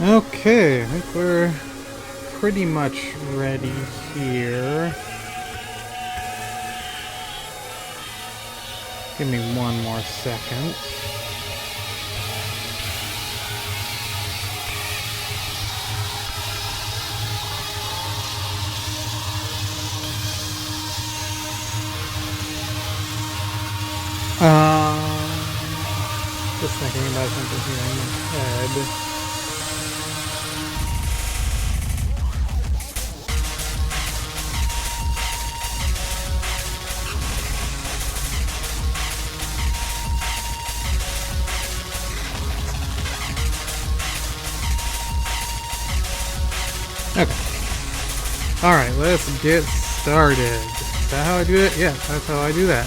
Okay, I think we're pretty much ready here. Give me one more second. Just thinking about something here in my head. Okay. Alright, let's get started. Is that how I do it? Yeah, that's how I do that.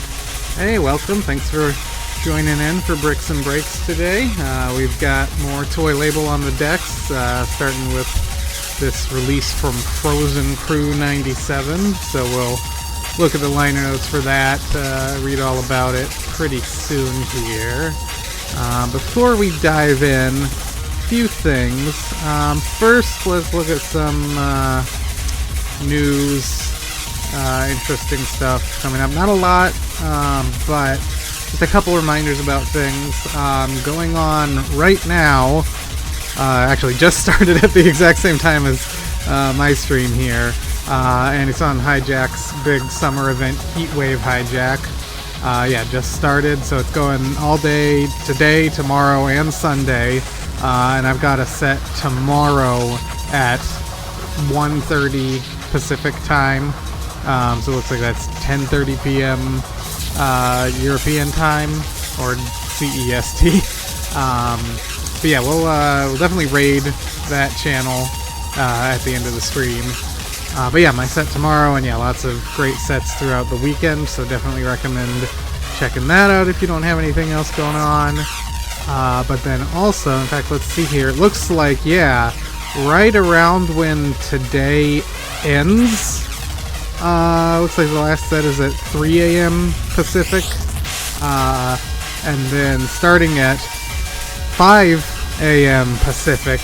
Hey, welcome. Thanks for joining in for Bricks and Breaks today. We've got more toy label on the decks, starting with this release from PhRoZeN CReW 97. So we'll look at the liner notes for that, read all about it pretty soon here. Before we dive in, few things. First, let's look at some news, interesting stuff coming up. Not a lot, but just a couple reminders about things going on right now. Actually, just started at the exact same time as my stream here, and it's on Hijack's big summer event, Heatwave Hijack. Yeah, just started, so it's going all day today, tomorrow, and Sunday. And I've got a set tomorrow at 1:30 Pacific time. So it looks like that's 10:30 p.m. European time, or CEST. But yeah, we'll definitely raid that channel at the end of the stream. But yeah, my set tomorrow, and yeah, lots of great sets throughout the weekend, so definitely recommend checking that out if you don't have anything else going on. But then also, in fact, let's see here. It looks like, yeah, right around when today ends. Looks like the last set is at 3 a.m. Pacific. And then starting at 5 a.m. Pacific.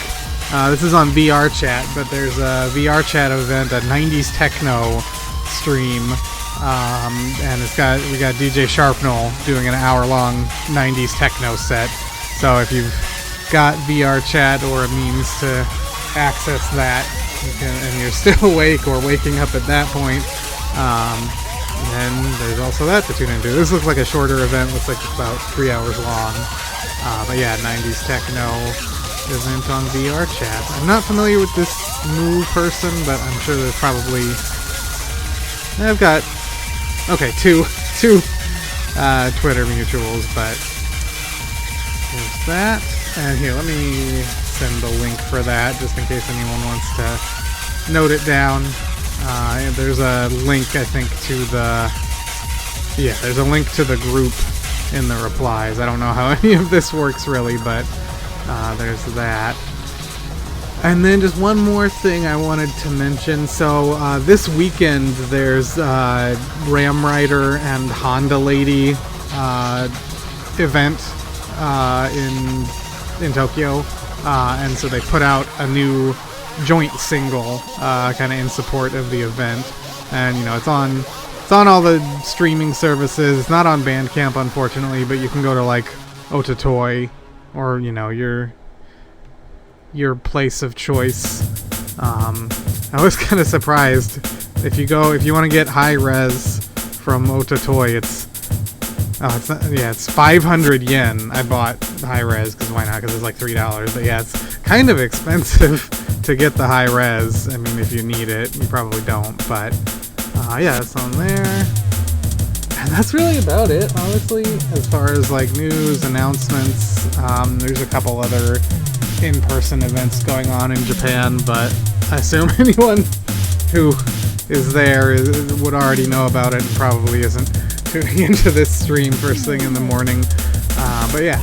This is on VR chat, but there's a VR chat event, a 90s techno stream. And we got DJ Sharpnel doing an hour-long 90s techno set. So if you've got VR chat or a means to access that, and you're still awake or waking up at that point, then there's also that to tune into. This looks like a shorter event. Looks like it's about 3 hours long. But yeah, 90s techno event on VR chat. I'm not familiar with this new person, but I'm sure there's probably... I've got... Okay, two Twitter mutuals, but... There's that. And here, let me send the link for that, just in case anyone wants to note it down. There's a link, I think, to the... Yeah, there's a link to the group in the replies. I don't know how any of this works, really, but there's that. And then just one more thing I wanted to mention. So this weekend, there's Ram Rider and Honda Lady event in Tokyo, and so they put out a new joint single kind of in support of the event, and you know it's on all the streaming services. It's not on Bandcamp, unfortunately, but you can go to like Otatoy or you know your place of choice. I was kind of surprised if you want to get high res from Otatoy, it's 500 yen. I bought high res because why not? Because it's like $3. But yeah, it's kind of expensive to get the high res. I mean, if you need it, you probably don't. But yeah, it's on there. And that's really about it, honestly, as far as like news, announcements. There's a couple other in-person events going on in Japan, but I assume anyone who is there would already know about it and probably isn't tuning into this stream first thing in the morning. But yeah,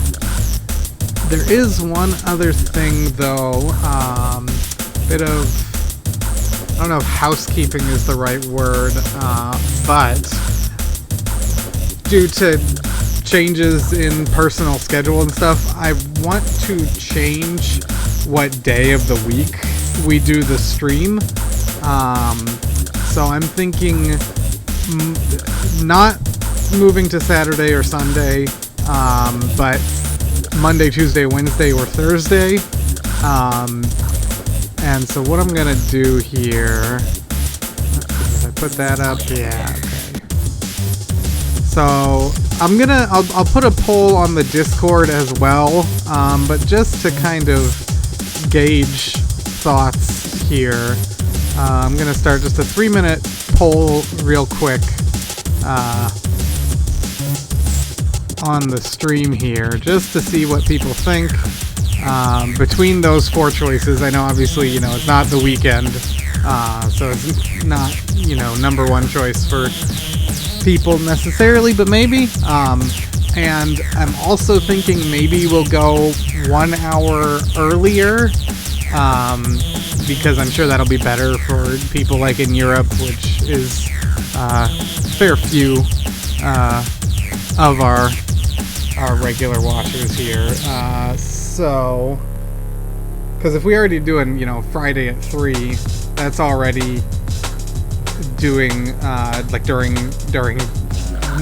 there is one other thing though, bit of, I don't know if housekeeping is the right word, but due to changes in personal schedule and stuff, I want to change what day of the week we do the stream. So I'm thinking not moving to Saturday or Sunday, but Monday, Tuesday, Wednesday, or Thursday. And so what I'm gonna do here, let's see if I put that up. Yeah, okay. So I'll put a poll on the Discord as well, but just to kind of gauge thoughts here, I'm gonna start just a 3-minute poll real quick on the stream here, just to see what people think between those 4 choices. I know obviously, it's not the weekend, so it's not, number 1 choice for people necessarily, but maybe. And I'm also thinking maybe we'll go 1 hour earlier, because I'm sure that'll be better for people like in Europe, which is fair few of our regular watchers here. So, because if we already doing, Friday at 3, that's already doing like during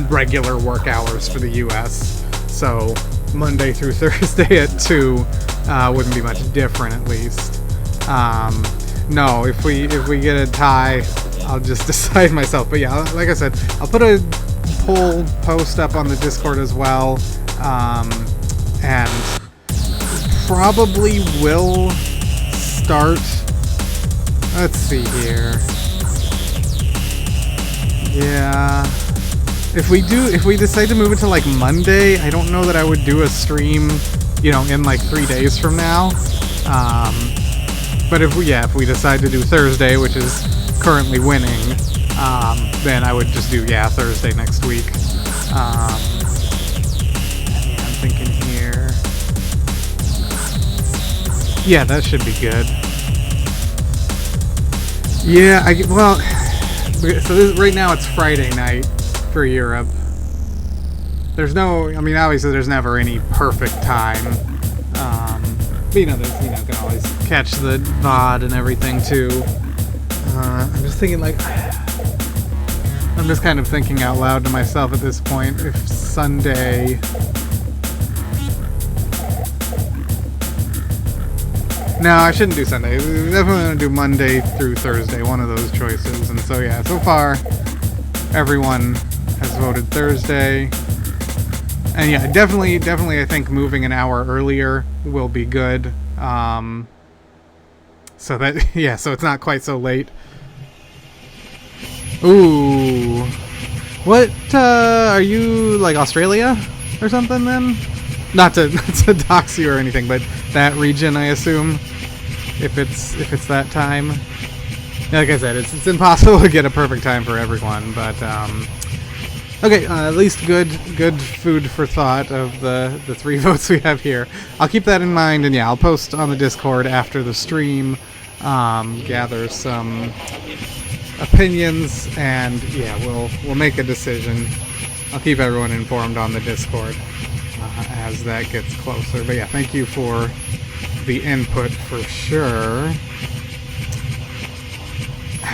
regular work hours for the US. So Monday through Thursday at 2 wouldn't be much different, at least. No, if we get a tie, I'll just decide myself. But yeah, like I said, I'll put a poll post up on the Discord as well, and probably will start. Let's see here. Yeah, if we decide to move it to like Monday, I don't know that I would do a stream, in like 3 days from now. But if we decide to do Thursday, which is currently winning, then I would just do Thursday next week. I'm thinking here. Yeah, that should be good. Yeah, so right now it's Friday night for Europe. There's obviously there's never any perfect time. But there's, can always catch the VOD and everything too. I'm just thinking I'm just kind of thinking out loud to myself at this point. If Sunday... No, I shouldn't do Sunday. We're definitely going to do Monday through Thursday, one of those choices. And so yeah, so far everyone has voted Thursday. And yeah, definitely I think moving an hour earlier will be good. So it's not quite so late. Ooh. What, are you, like, Australia or something, then? Not to dox you or anything, but that region, I assume, if it's that time. Like I said, it's impossible to get a perfect time for everyone, but, okay, at least good food for thought of the 3 votes we have here. I'll keep that in mind, and yeah, I'll post on the Discord after the stream, gather some opinions, and yeah, we'll make a decision. I'll keep everyone informed on the Discord as that gets closer. But yeah, thank you for the input for sure.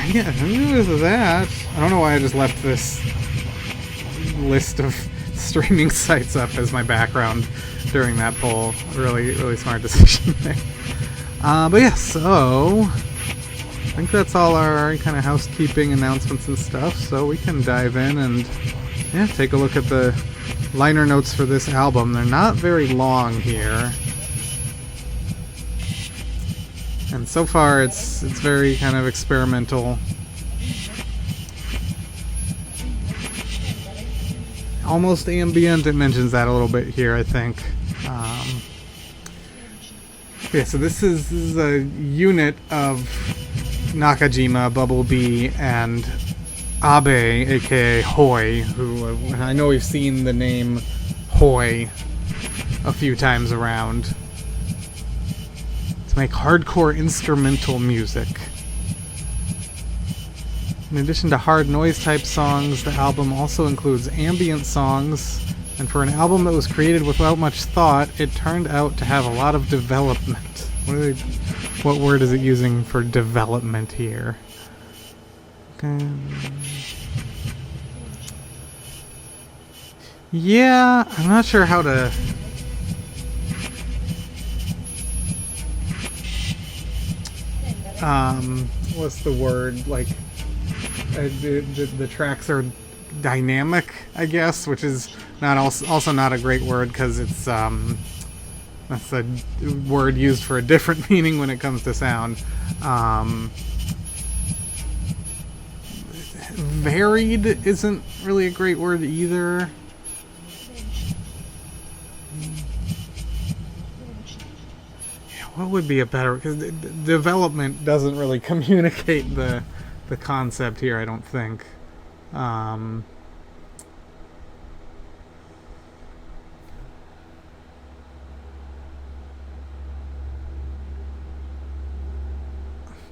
Yeah, there's that. I don't know why I just left this list of streaming sites up as my background during that poll. Really smart decision there. But yeah, so I think that's all our kind of housekeeping announcements and stuff, so we can dive in and take a look at the liner notes for this album. They're not very long here, and so far it's very kind of experimental, almost ambient. It mentions that a little bit here, I think. Yeah, so this is a unit of Nakajima, Bubble Bee, and Abe, aka Hoi, who I know we've seen the name Hoi a few times around, to make hardcore instrumental music. In addition to hard noise type songs, the album also includes ambient songs, and for an album that was created without much thought, it turned out to have a lot of development. What word is it using for development here? Okay. Yeah, I'm not sure how to... what's the word? Like, the tracks are dynamic, I guess, which is not also not a great word because it's that's a word used for a different meaning when it comes to sound. Varied isn't really a great word either. Yeah, what would be a better? Because development doesn't really communicate the concept here, I don't think.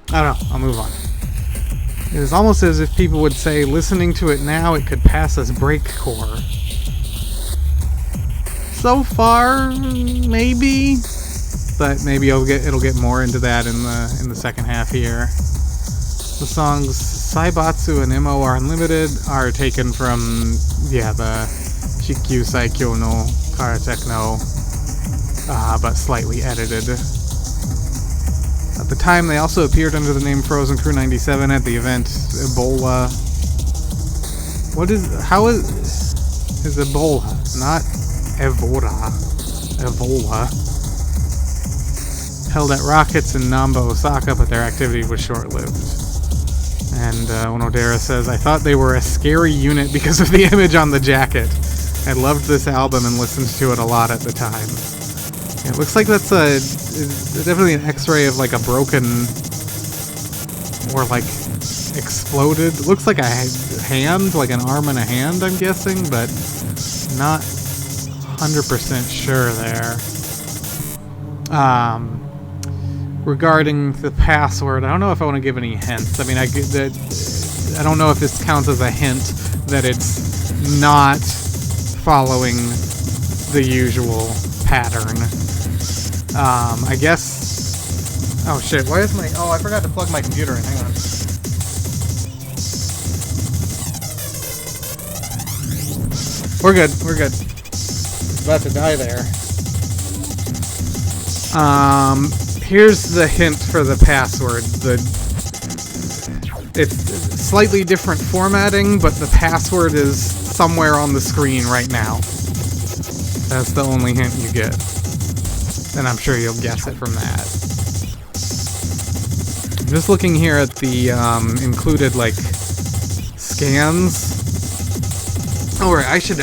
I don't know. I'll move on. It is almost as if people would say, listening to it now, it could pass as breakcore. So far, maybe, but maybe it'll get more into that in the second half here. The songs Saibatsu and MO Unlimited are taken from the Shikyu Saikyo no Karatechno, but slightly edited. At the time, they also appeared under the name PhRoZeN CReW 97 at the event Ebola. How is Ebola? Not Evora. Ebola. Held at Rockets in Namba, Osaka, but their activity was short-lived. And Onodera says, I thought they were a scary unit because of the image on the jacket. I loved this album and listened to it a lot at the time. It looks like that's definitely an x-ray of like a broken or like exploded. It looks like a hand, like an arm and a hand, I'm guessing, but not 100% sure there. Regarding the password, I don't know if I want to give any hints. I mean, I don't know if this counts as a hint that it's not following the usual pattern. I guess... Oh shit, why is my... Oh, I forgot to plug my computer in, hang on. We're good. About to die there. Here's the hint for the password. It's slightly different formatting, but the password is somewhere on the screen right now. That's the only hint you get. And I'm sure you'll guess it from that. I'm just looking here at the included, like, scans. Oh, right, I should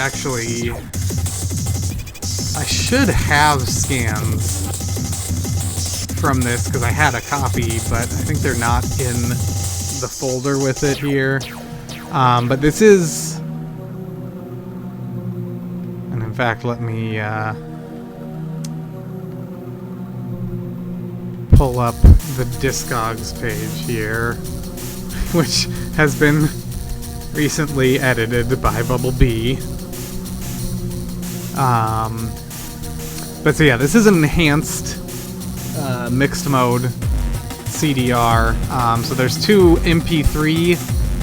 have scans from this, because I had a copy, but I think they're not in the folder with it here. But this is... And in fact, let me pull up the Discogs page here, which has been recently edited by Bubble B. But so yeah, this is an enhanced mixed mode CDR. So there's two MP3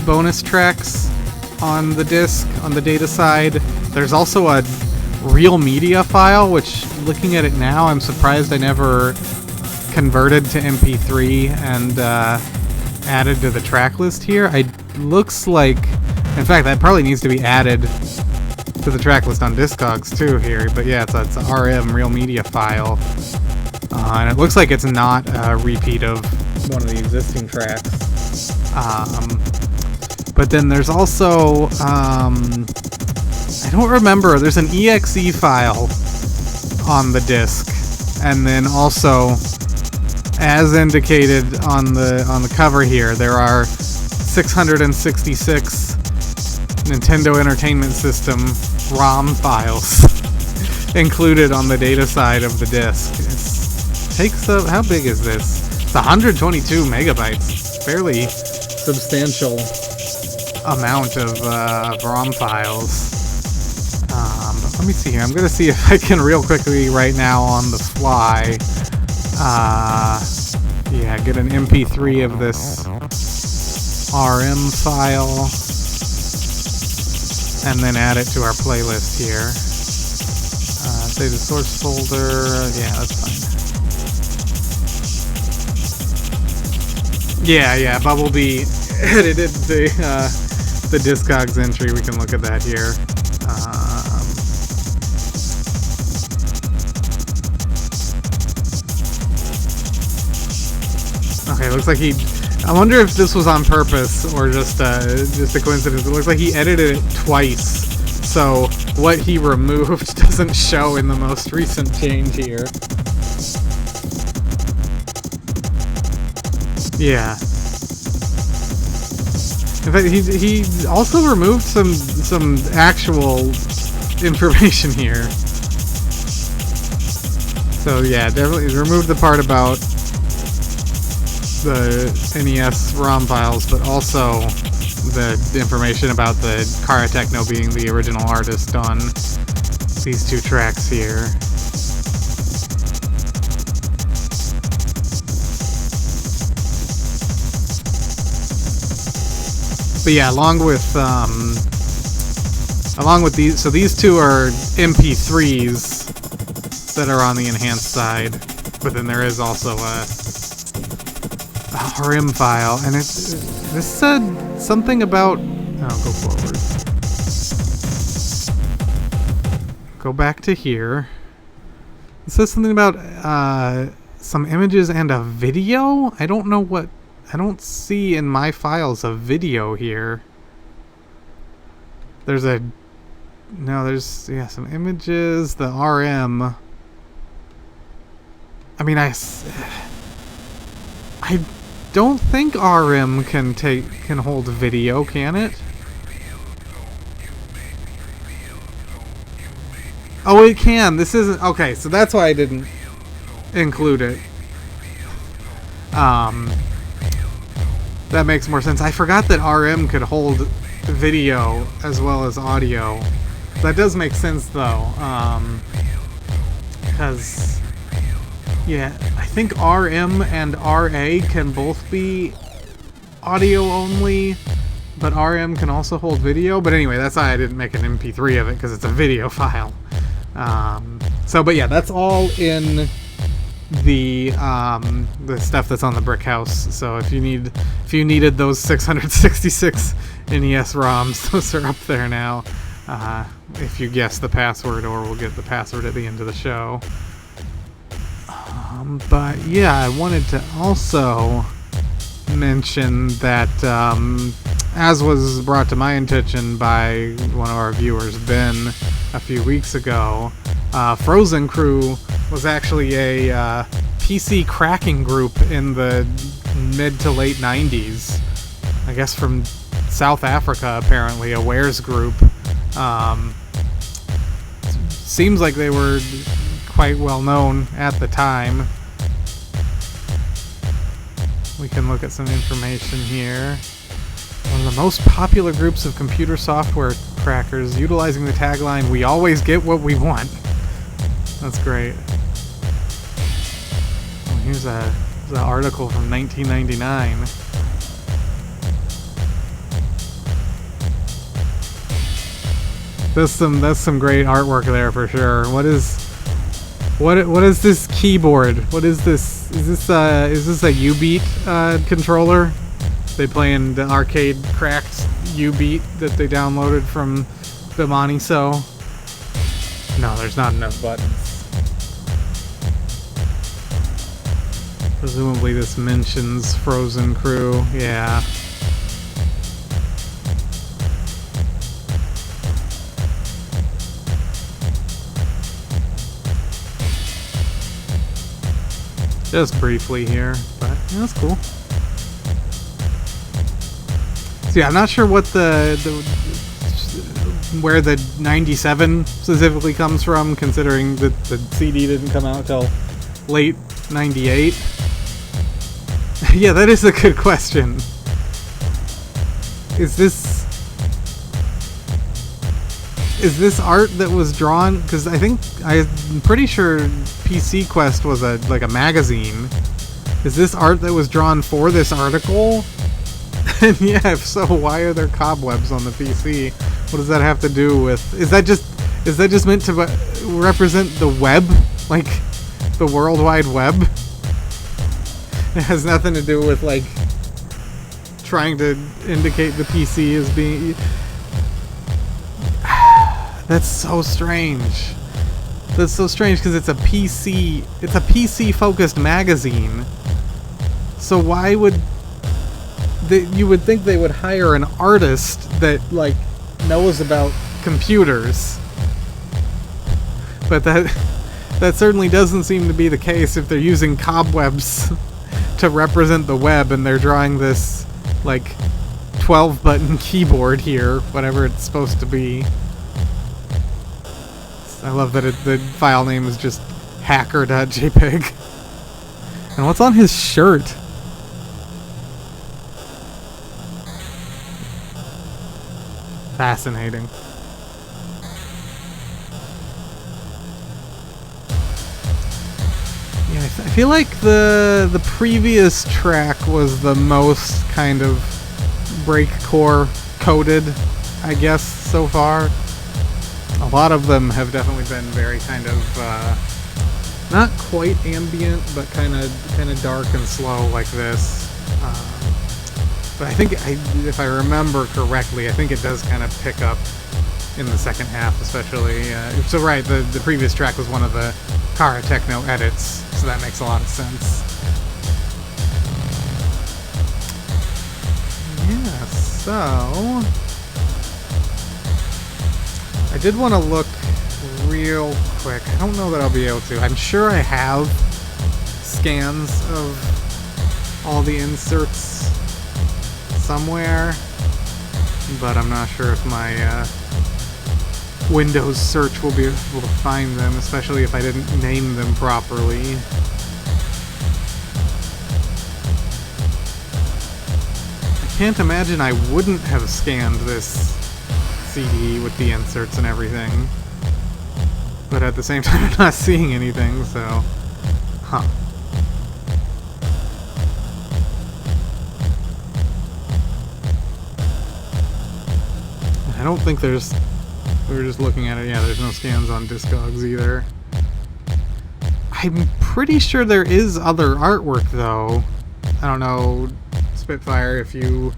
bonus tracks on the disc, on the data side. There's also a real media file, which, looking at it now, I'm surprised I never converted to MP3 and added to the track list here. Looks like, in fact, that probably needs to be added to the track list on Discogs too here. But yeah, it's a RM real media file, and it looks like it's not a repeat of one of the existing tracks. But then there's also I don't remember. There's an exe file on the disc, and then also, as indicated on the cover here, there are 666 Nintendo Entertainment System ROM files included on the data side of the disc. It takes up, how big is this? It's 122 megabytes. Fairly substantial amount of ROM files. But let me see here. I'm going to see if I can real quickly right now on the fly Yeah, get an MP3 of this RM file, and then add it to our playlist here. Save the source folder. Yeah, that's fine. Yeah, Bumblebee edited the Discogs entry. We can look at that here. Okay, looks like he... I wonder if this was on purpose or just a coincidence. It looks like he edited it twice, so what he removed doesn't show in the most recent change here. Yeah. In fact, he also removed some actual information here. So yeah, definitely removed the part about the NES ROM files, but also the information about the Karatechno being the original artist on these two tracks here. But yeah, along with these, so these two are MP3s that are on the enhanced side, but then there is also a RM file, and this said something about... Oh, go forward. Go back to here. It says something about some images and a video? I don't know what... I don't see in my files a video here. There's a... No, there's... Yeah, some images, the RM... I mean, I don't think RM can hold video, can it? Oh, it can. This isn't... Okay, so that's why I didn't include it. That makes more sense. I forgot that RM could hold video as well as audio. That does make sense, though. Because... Yeah, I think RM and RA can both be audio only, but RM can also hold video. But anyway, that's why I didn't make an MP3 of it, because it's a video file. But yeah, that's all in the stuff that's on the Brick House. So if you needed those 666 NES ROMs, those are up there now. If you guess the password, or we'll get the password at the end of the show. But yeah, I wanted to also mention that, as was brought to my attention by one of our viewers, Ben, a few weeks ago, PhRoZeN CReW was actually a PC cracking group in the mid to late 90s. I guess from South Africa, apparently, a wares group. Seems like they were quite well known at the time. We can look at some information here. One of the most popular groups of computer software crackers, utilizing the tagline, "We always get what we want." That's great. Oh, here's an article from 1999. That's some great artwork there for sure. What is this keyboard? What is this? Is this a U-Beat controller? They play in the arcade cracked U-Beat that they downloaded from Bimani-So. No, there's not enough buttons. Presumably this mentions PhRoZeN CReW. Yeah. Just briefly here, but yeah, that's cool. So yeah, I'm not sure what where the 97 specifically comes from, considering that the CD didn't come out till late 98. Yeah, that is a good question. Is this art that was drawn? Because I'm pretty sure PC Quest was like a magazine. Is this art that was drawn for this article? And yeah, if so, why are there cobwebs on the PC? What does that have to do with? Is that just meant to represent the web, like the World Wide Web? It has nothing to do with like trying to indicate the PC as being. That's so strange. That's so strange because it's a PC. It's a PC-focused magazine. So why would you would think they would hire an artist that like knows about computers? But that certainly doesn't seem to be the case if they're using cobwebs to represent the web and they're drawing this like 12-button keyboard here, whatever it's supposed to be. I love that the file name is just hacker.jpg. And what's on his shirt? Fascinating. Yeah, I feel like the previous track was the most kind of breakcore coded, I guess, so far. A lot of them have definitely been very kind of not quite ambient, but kind of dark and slow like this. But I think, if I remember correctly, I think it does kind of pick up in the second half, especially. So right, the previous track was one of the Karatechno edits, so that makes a lot of sense. Yeah, so I did want to look real quick. I don't know that I'll be able to. I'm sure I have scans of all the inserts somewhere, but I'm not sure if my Windows search will be able to find them, especially if I didn't name them properly. I can't imagine I wouldn't have scanned this CD with the inserts and everything, but at the same time I'm not seeing anything, so I don't think there's, we were just looking at it, yeah, there's no scans on Discogs either. I'm pretty sure there is other artwork though. I don't know, Spitfire, if you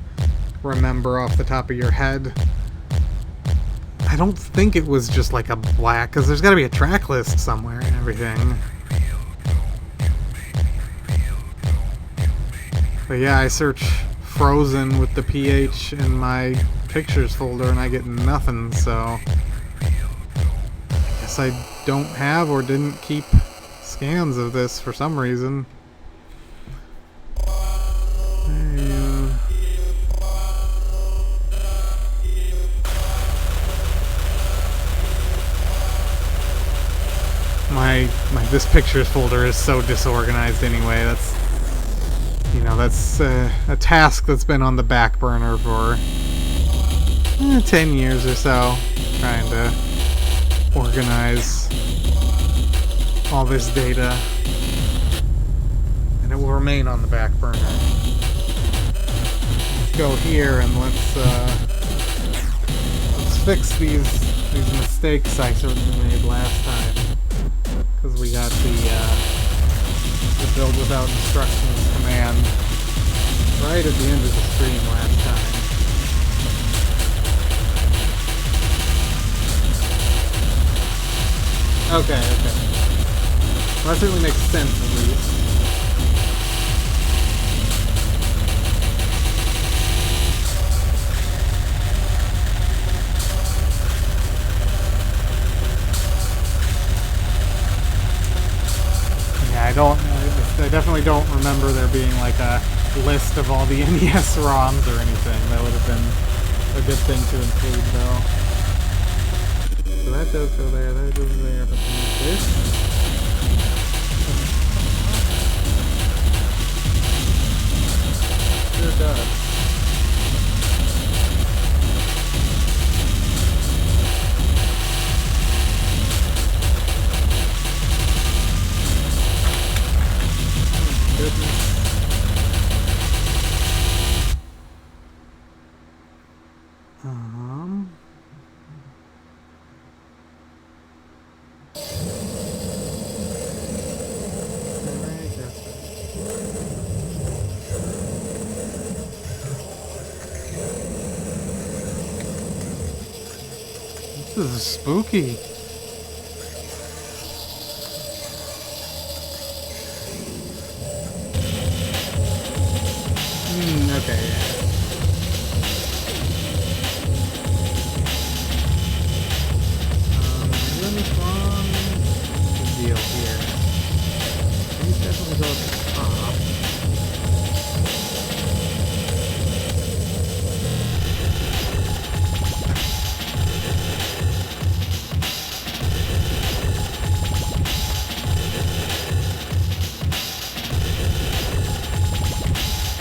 remember off the top of your head. I don't think it was just like a black, because there's got to be a track list somewhere and everything. But yeah, I search PhRoZeN with the PH in my pictures folder and I get nothing, so I guess I don't have or didn't keep scans of this for some reason. My this pictures folder is so disorganized anyway. That's, you know, that's a task that's been on the back burner for 10 years or so, trying to organize all this data, and it will remain on the back burner. Let's go here and let's fix these mistakes I certainly made last time, because we got the build without instructions command right at the end of the stream last time. Okay. Well, that certainly makes sense, at least. Yeah, I definitely don't remember there being like a list of all the NES ROMs or anything. That would have been a good thing to include, though. So that does go there, that goes there, but then this. Sure does. Um. This is spooky. Okay, yeah. Doing this wrong. What's the deal here? These definitely go at the top.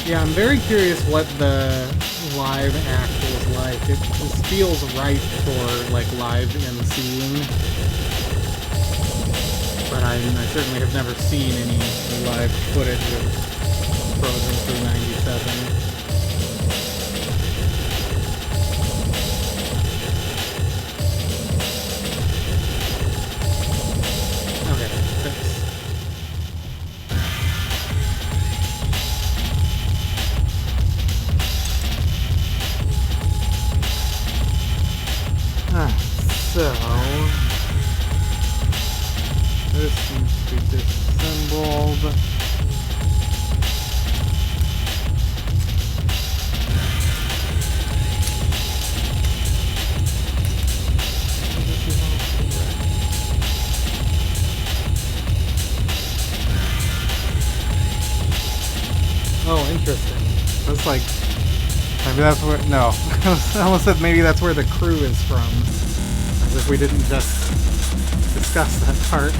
Yeah, I'm very curious what the live act was like. It just feels right for like live emceeing, but I certainly have never seen any live footage of PhRoZeN CReW 97. So, this seems to be disassembled. Oh, interesting. That's like, maybe that's where, no. I almost said maybe that's where the crew is from. As if we didn't just discuss that part.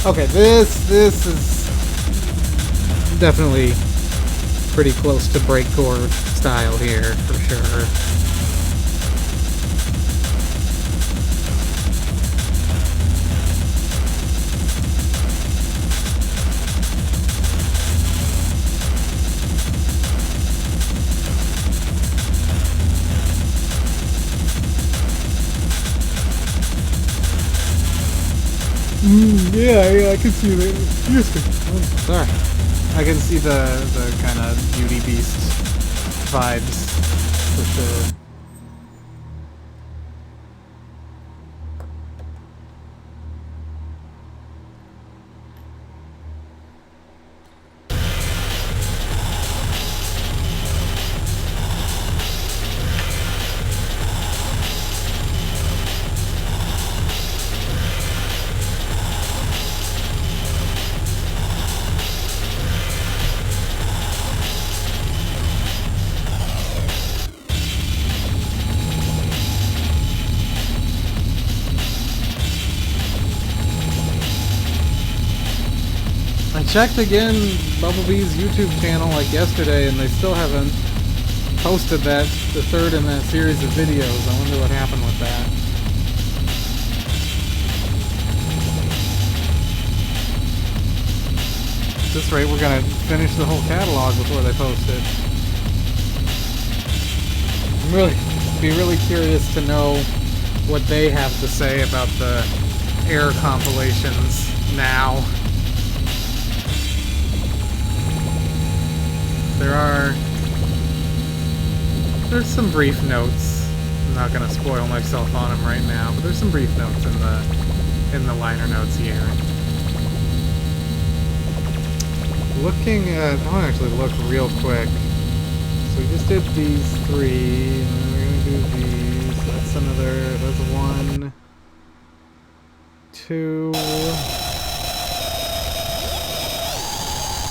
Okay, this is definitely pretty close to breakcore style here, for sure. Yeah, I can see that. Excuse me. Oh, sorry. I can see the kind of Beauty Beast vibes, for sure. I checked again Bumblebee's YouTube channel like yesterday, and they still haven't posted the third in that series of videos. I wonder what happened with that. At this rate, we're gonna finish the whole catalog before they post it. Be really curious to know what they have to say about the Air compilations now. There's some brief notes. I'm not gonna spoil myself on them right now, but there's some brief notes in the liner notes here. Looking at, I want to actually look real quick. So we just did these three, and then we're gonna do these. That's another. That's 1, 2,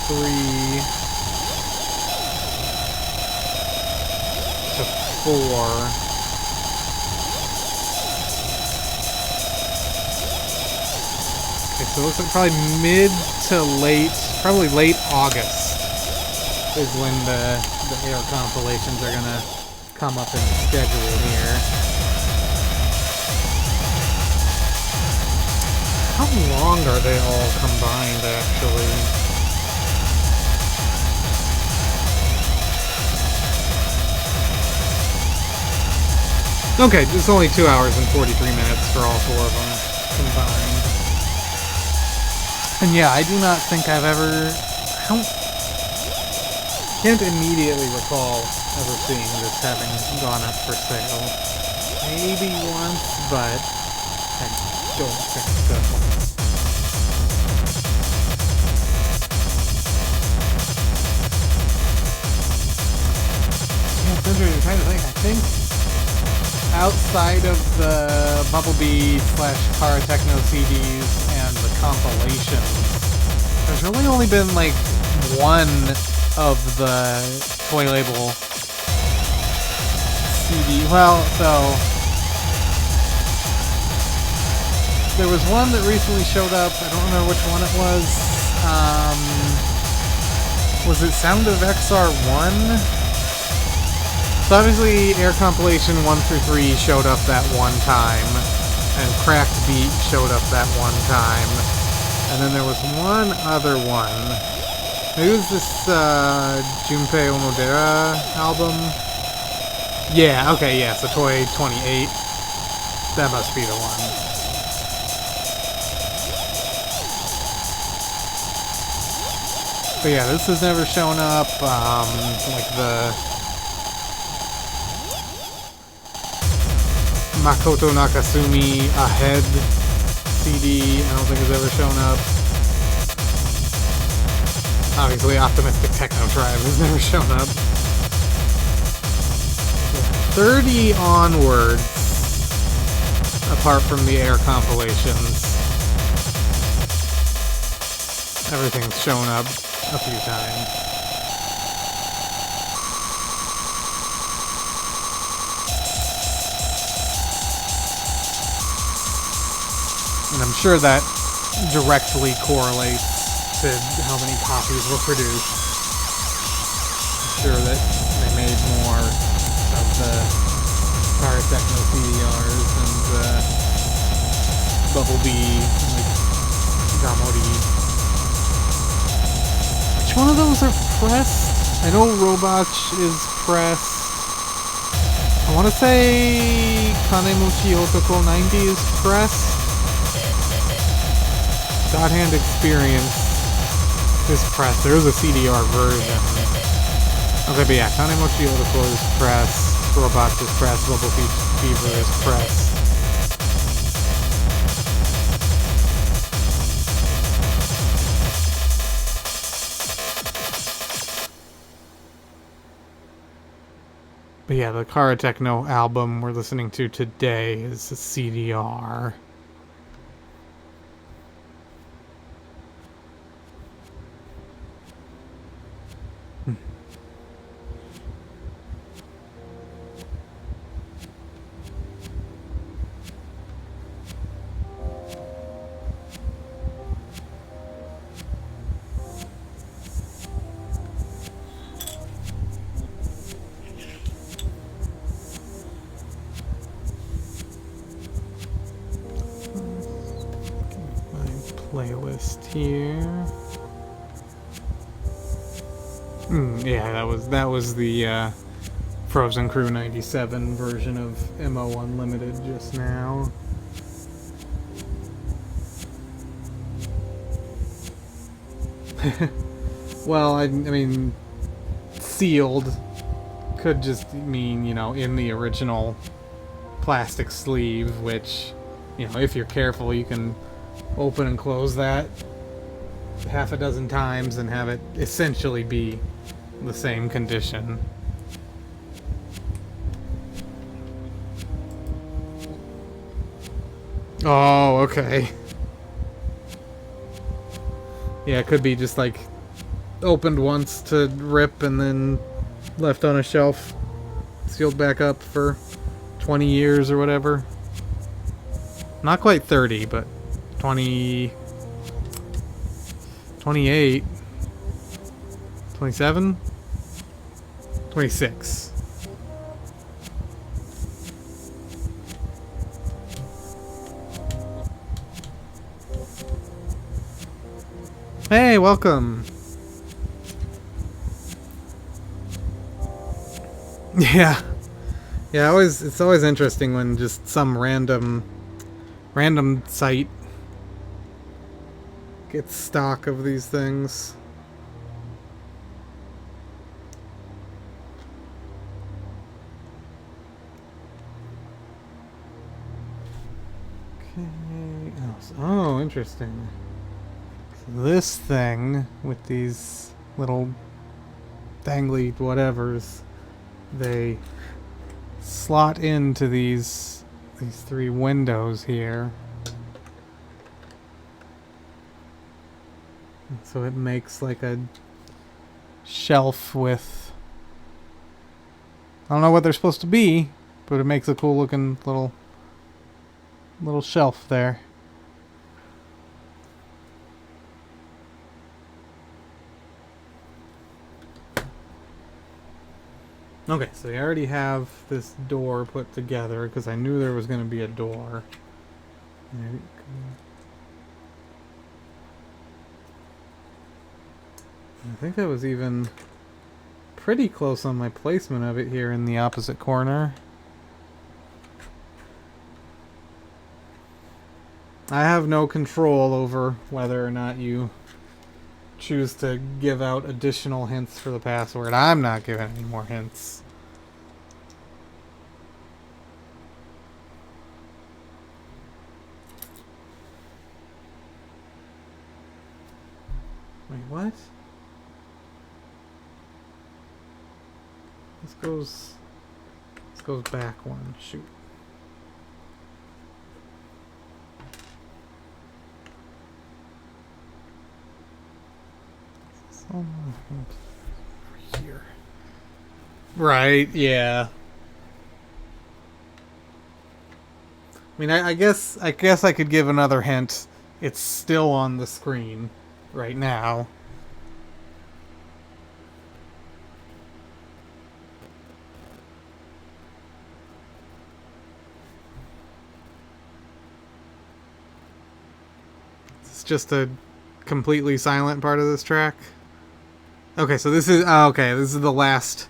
3. 4. Okay, so it looks like probably mid to late, probably late August is when the Air compilations are gonna come up in the schedule here. How long are they all combined, actually? Okay, it's only 2 hours and 43 minutes for all 4 of them combined. And yeah, I do not think I've ever... can't immediately recall ever seeing this having gone up for sale. Maybe once, but I don't think so. Yeah, it's interesting. I'm trying to think. I think outside of the Bumblebee / Karatechno CDs and the compilations, there's really only been like one of the toy label CD. Well, so there was one that recently showed up. I don't remember which one it was. Was it Sound of XR1? So obviously Air Compilation 1 through 3 showed up that one time, and Cracked Beat showed up that one time, and then there was one other one. Maybe it was this Junpei Onodera album? Yeah, okay, yeah, so Toy 28. That must be the one. But yeah, this has never shown up, like the Makoto Nakasumi Ahead CD, I don't think has ever shown up. Obviously, Optimistic Techno Tribe has never shown up. 30 onwards, apart from the Air compilations, everything's shown up a few times. And I'm sure that directly correlates to how many copies were produced. I'm sure that they made more of the Karatechno CDRs and the Bumblebee, like, Gamori. Which one of those are pressed? I know Robach is pressed. I want to say Kanemochi Otoko 90 is pressed. God Hand Experience is pressed. There is a CDR version. Okay, but yeah, Kanemochi Otoko is pressed, Robot is pressed, Bubble Fever is pressed. But yeah, the Karatechno album we're listening to today is a CDR. Playlist here. Yeah, that was the PhRoZeN CReW 97 version of MO Unlimited just now. Well, I mean, sealed could just mean, you know, in the original plastic sleeve, which, you know, if you're careful, you can open and close that half a dozen times and have it essentially be the same condition. Oh, okay. Yeah, it could be just like opened once to rip and then left on a shelf, sealed back up for 20 years or whatever. Not quite 30, but 20, 28, 27, 26. Hey, welcome. Yeah. Yeah, it's always interesting when just some random site gets stock of these things. Okay. Oh, interesting. So this thing with these little dangly whatevers, they slot into these three windows here. And so it makes like a shelf with, I don't know what they're supposed to be, but it makes a cool looking little shelf there. Okay, so we already have this door put together because I knew there was going to be a door. I think that was even pretty close on my placement of it here in the opposite corner. I have no control over whether or not you choose to give out additional hints for the password. I'm not giving any more hints. Wait, what? This goes back one. Shoot. Here. Right, yeah. I mean, I guess I could give another hint. It's still on the screen right now. It's just a completely silent part of this track. Okay, so this is this is the last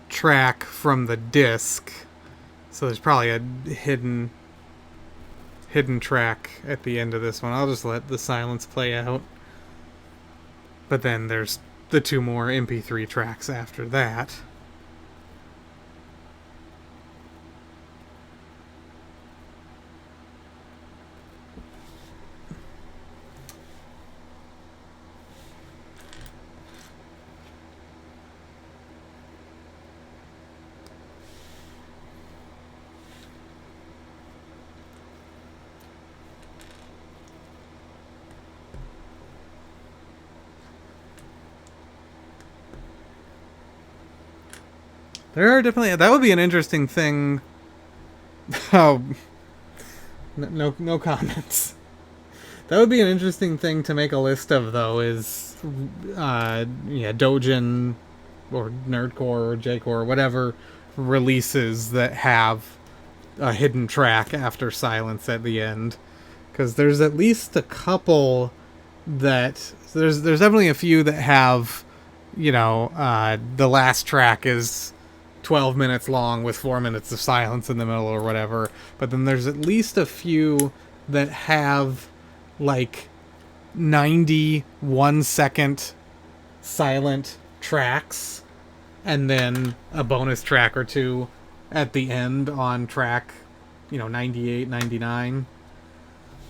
track from the disc. So there's probably a hidden track at the end of this one. I'll just let the silence play out. But then there's the two more MP3 tracks after that. There are definitely, that would be an interesting thing. Oh, no comments. That would be an interesting thing to make a list of, though. Is Dojin or Nerdcore or Jcore or whatever releases that have a hidden track after silence at the end, because there's at least a couple that there's definitely a few that have, the last track is 12 minutes long with 4 minutes of silence in the middle or whatever. But then there's at least a few that have like 91-second silent tracks and then a bonus track or two at the end on track 98, 99.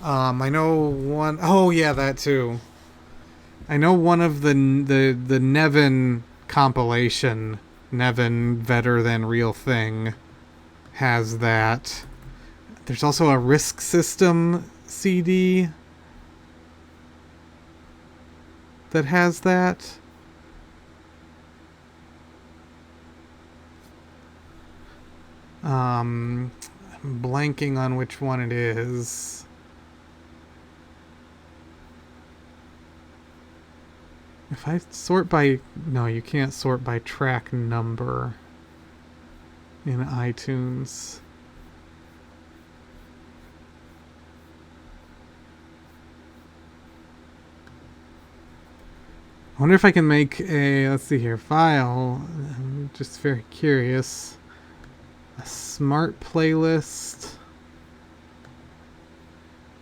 I know one, oh yeah, that too. I know one of the Nevin compilation, Nevin Better Than Real Thing, has that. There's also a Risk System CD that has that. I'm blanking on which one it is. If I sort by... No, you can't sort by track number in iTunes. I wonder if I can make a, let's see here, file. I'm just very curious. A smart playlist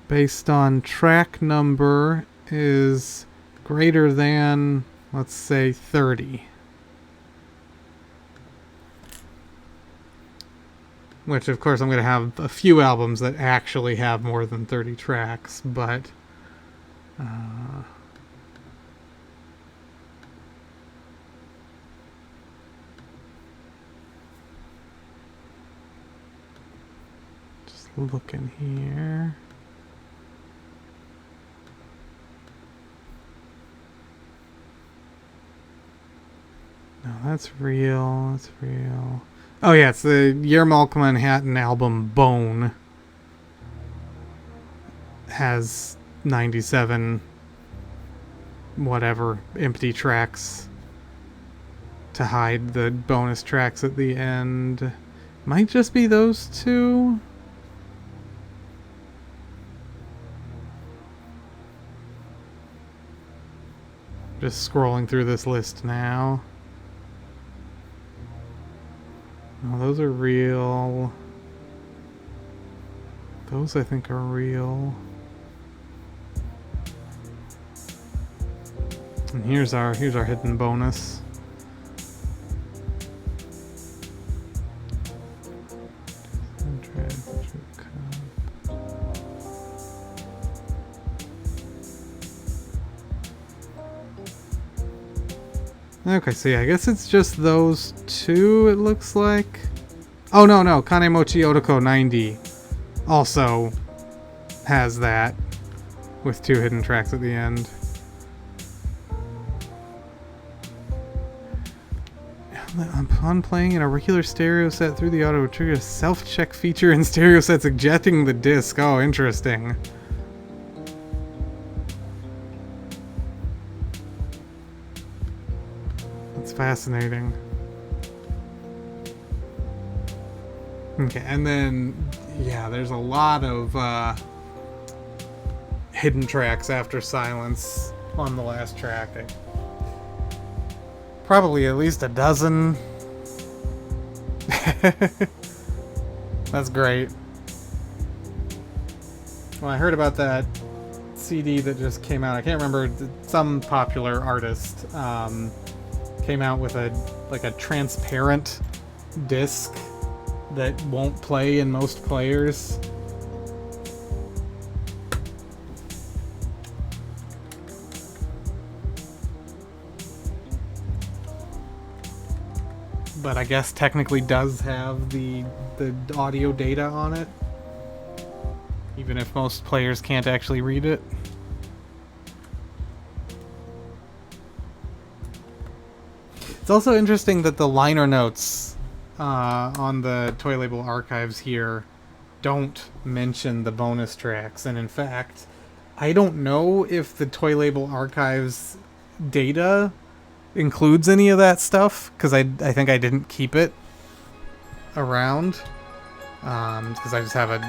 based on track number is greater than, let's say, 30. Which, of course, I'm going to have a few albums that actually have more than 30 tracks, but... just looking here... No, that's real. That's real. Oh yeah, it's the Yermalk Manhattan album Bone. Has 97 whatever empty tracks to hide the bonus tracks at the end. Might just be those two. Just scrolling through this list now. Oh, those are real. Those I think are real. And here's our hidden bonus. Okay, so yeah, I guess it's just those two, it looks like. Oh, no, Kanemochi Otoko 90 also has that, with 2 hidden tracks at the end. Upon playing in a regular stereo set through the auto, trigger a self-check feature in stereo sets ejecting the disc. Oh, interesting. Fascinating. Okay, and then yeah, there's a lot of hidden tracks after silence on the last track. Probably at least a dozen. That's great. Well, I heard about that CD that just came out. I can't remember, some popular artist came out with a transparent disc that won't play in most players. But I guess technically does have the audio data on it, even if most players can't actually read it. It's also interesting that the liner notes on the Toy Label archives here don't mention the bonus tracks, and in fact, I don't know if the Toy Label archives data includes any of that stuff, because I think I didn't keep it around, because I just have a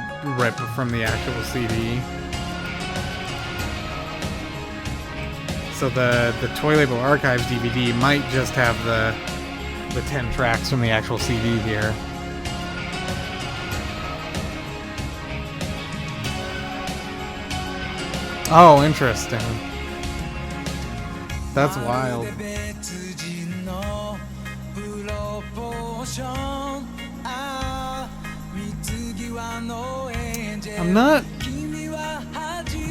rip from the actual CD. So the Toy Label Archives DVD might just have the 10 tracks from the actual CD here. Oh, interesting. That's wild. I'm not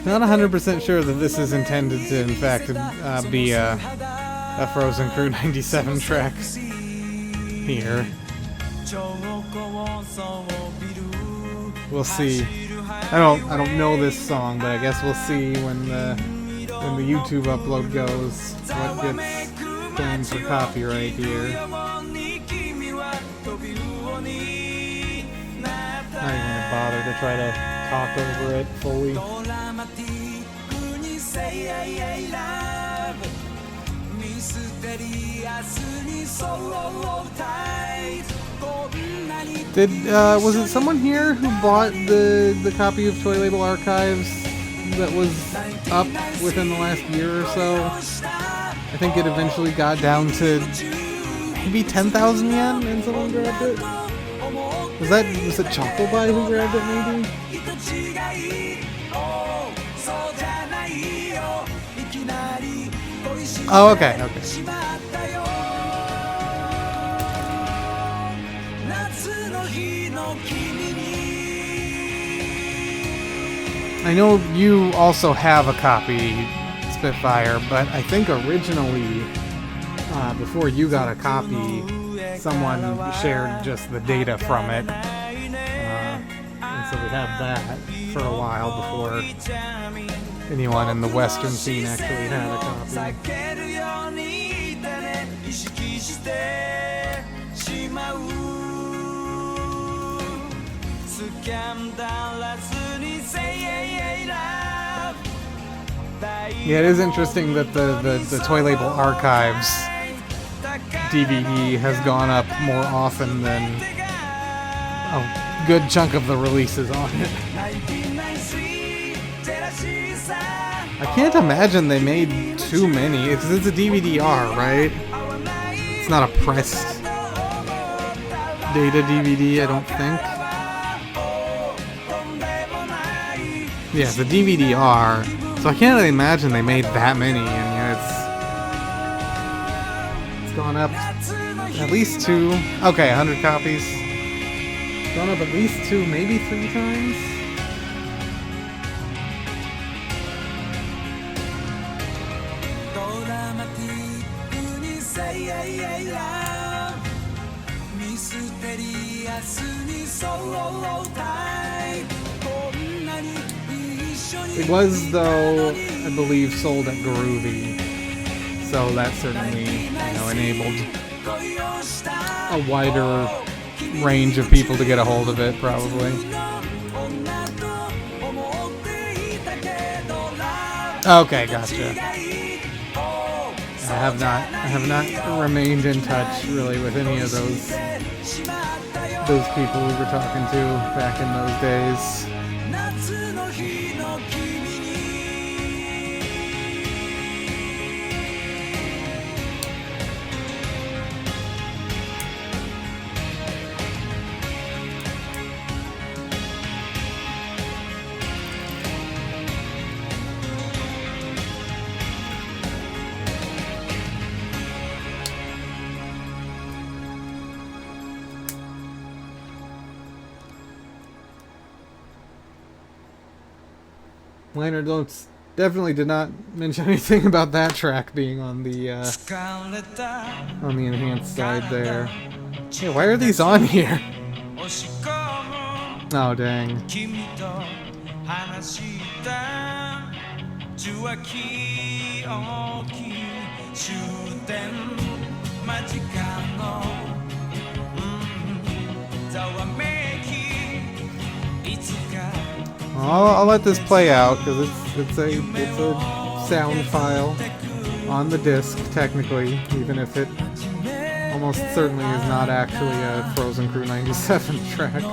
100% sure that this is intended to, in fact, be a PhRoZeN CReW 97 track here. We'll see. I don't know this song, but I guess we'll see when the YouTube upload goes what gets claimed for copyright here. Not even gonna bother to try to talk over it fully. Was it someone here who bought the copy of Toy Label Archives that was up within the last year or so? I think it eventually got down to maybe 10,000 yen and someone grabbed it. Was it Chocobai who grabbed it maybe? Oh, okay. I know you also have a copy, Spitfire, but I think originally, before you got a copy, someone shared just the data from it. And so we had that for a while before anyone in the Western scene actually had a copy. Yeah, it is interesting that the Toy Label Archives DVD has gone up more often than a good chunk of the releases on it. I can't imagine they made too many. It's a DVD-R, right? It's not a pressed data DVD, I don't think. Yeah, it's a DVD-R. So I can't imagine they made that many, and it's gone up at least 2. Okay, 100 copies. It's gone up at least 2, maybe 3 times. It was, though, I believe, sold at Groovy, so that certainly, enabled a wider range of people to get a hold of it, probably. Okay, gotcha. I have not remained in touch really with any of those people we were talking to back in those days. Liner Notes definitely did not mention anything about that track being on the enhanced side there. Hey, why are these on here? Oh, dang. I'll let this play out because it's a sound file on the disc technically, even if it almost certainly is not actually a PhRoZeN CReW 97 track.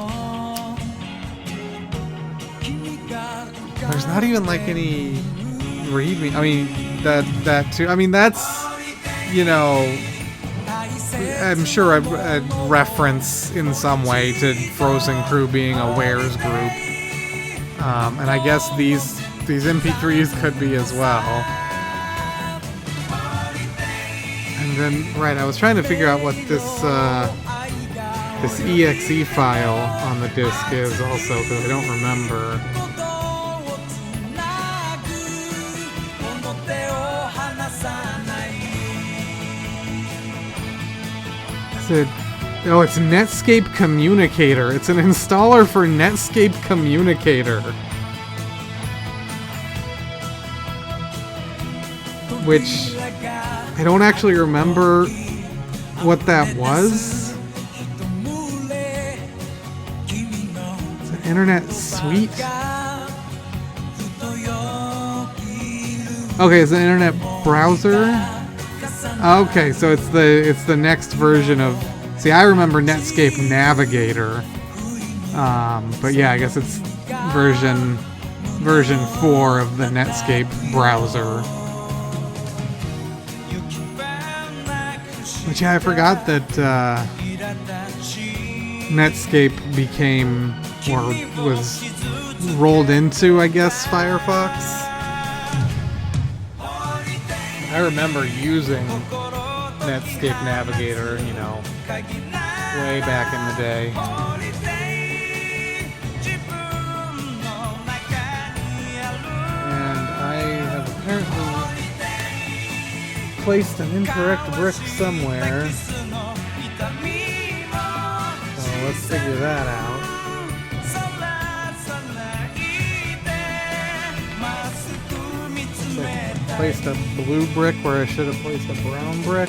There's not even like any readme. I mean that too. I mean that's I'm sure a reference in some way to PhRoZeN CReW being a Wares group. And I guess these MP3s could be as well. And then, right, I was trying to figure out what this exe file on the disc is also, because I don't remember. Oh, it's Netscape Communicator. It's an installer for Netscape Communicator. Which, I don't actually remember what that was. It's an internet suite? Okay, it's an internet browser? Okay, so it's the next version of... See, I remember Netscape Navigator, but yeah, I guess it's version 4 of the Netscape browser. But yeah, I forgot that Netscape became, or was rolled into, I guess, Firefox. I remember using Netscape Navigator, you know, way back in the day. And I have apparently placed an incorrect brick somewhere. So let's figure that out. So I placed a blue brick where I should have placed a brown brick.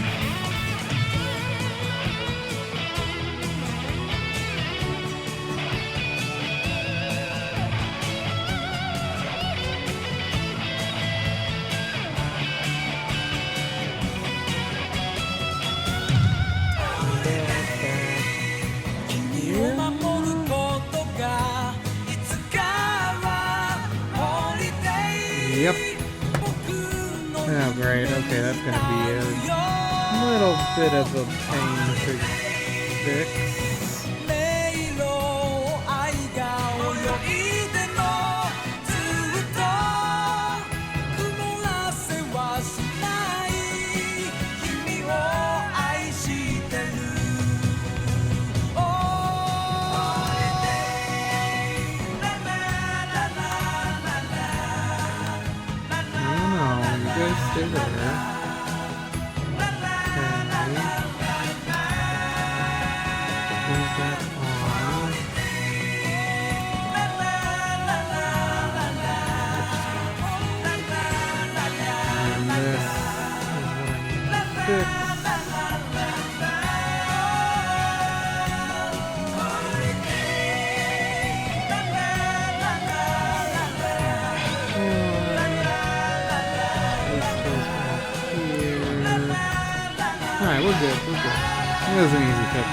Yep. Oh, great. Okay, that's going to be a little bit of a pain to fix. Stay there. Okay. Move that on. And this is what I need to fix. Alright, we're good, we're good. That was an easy fix.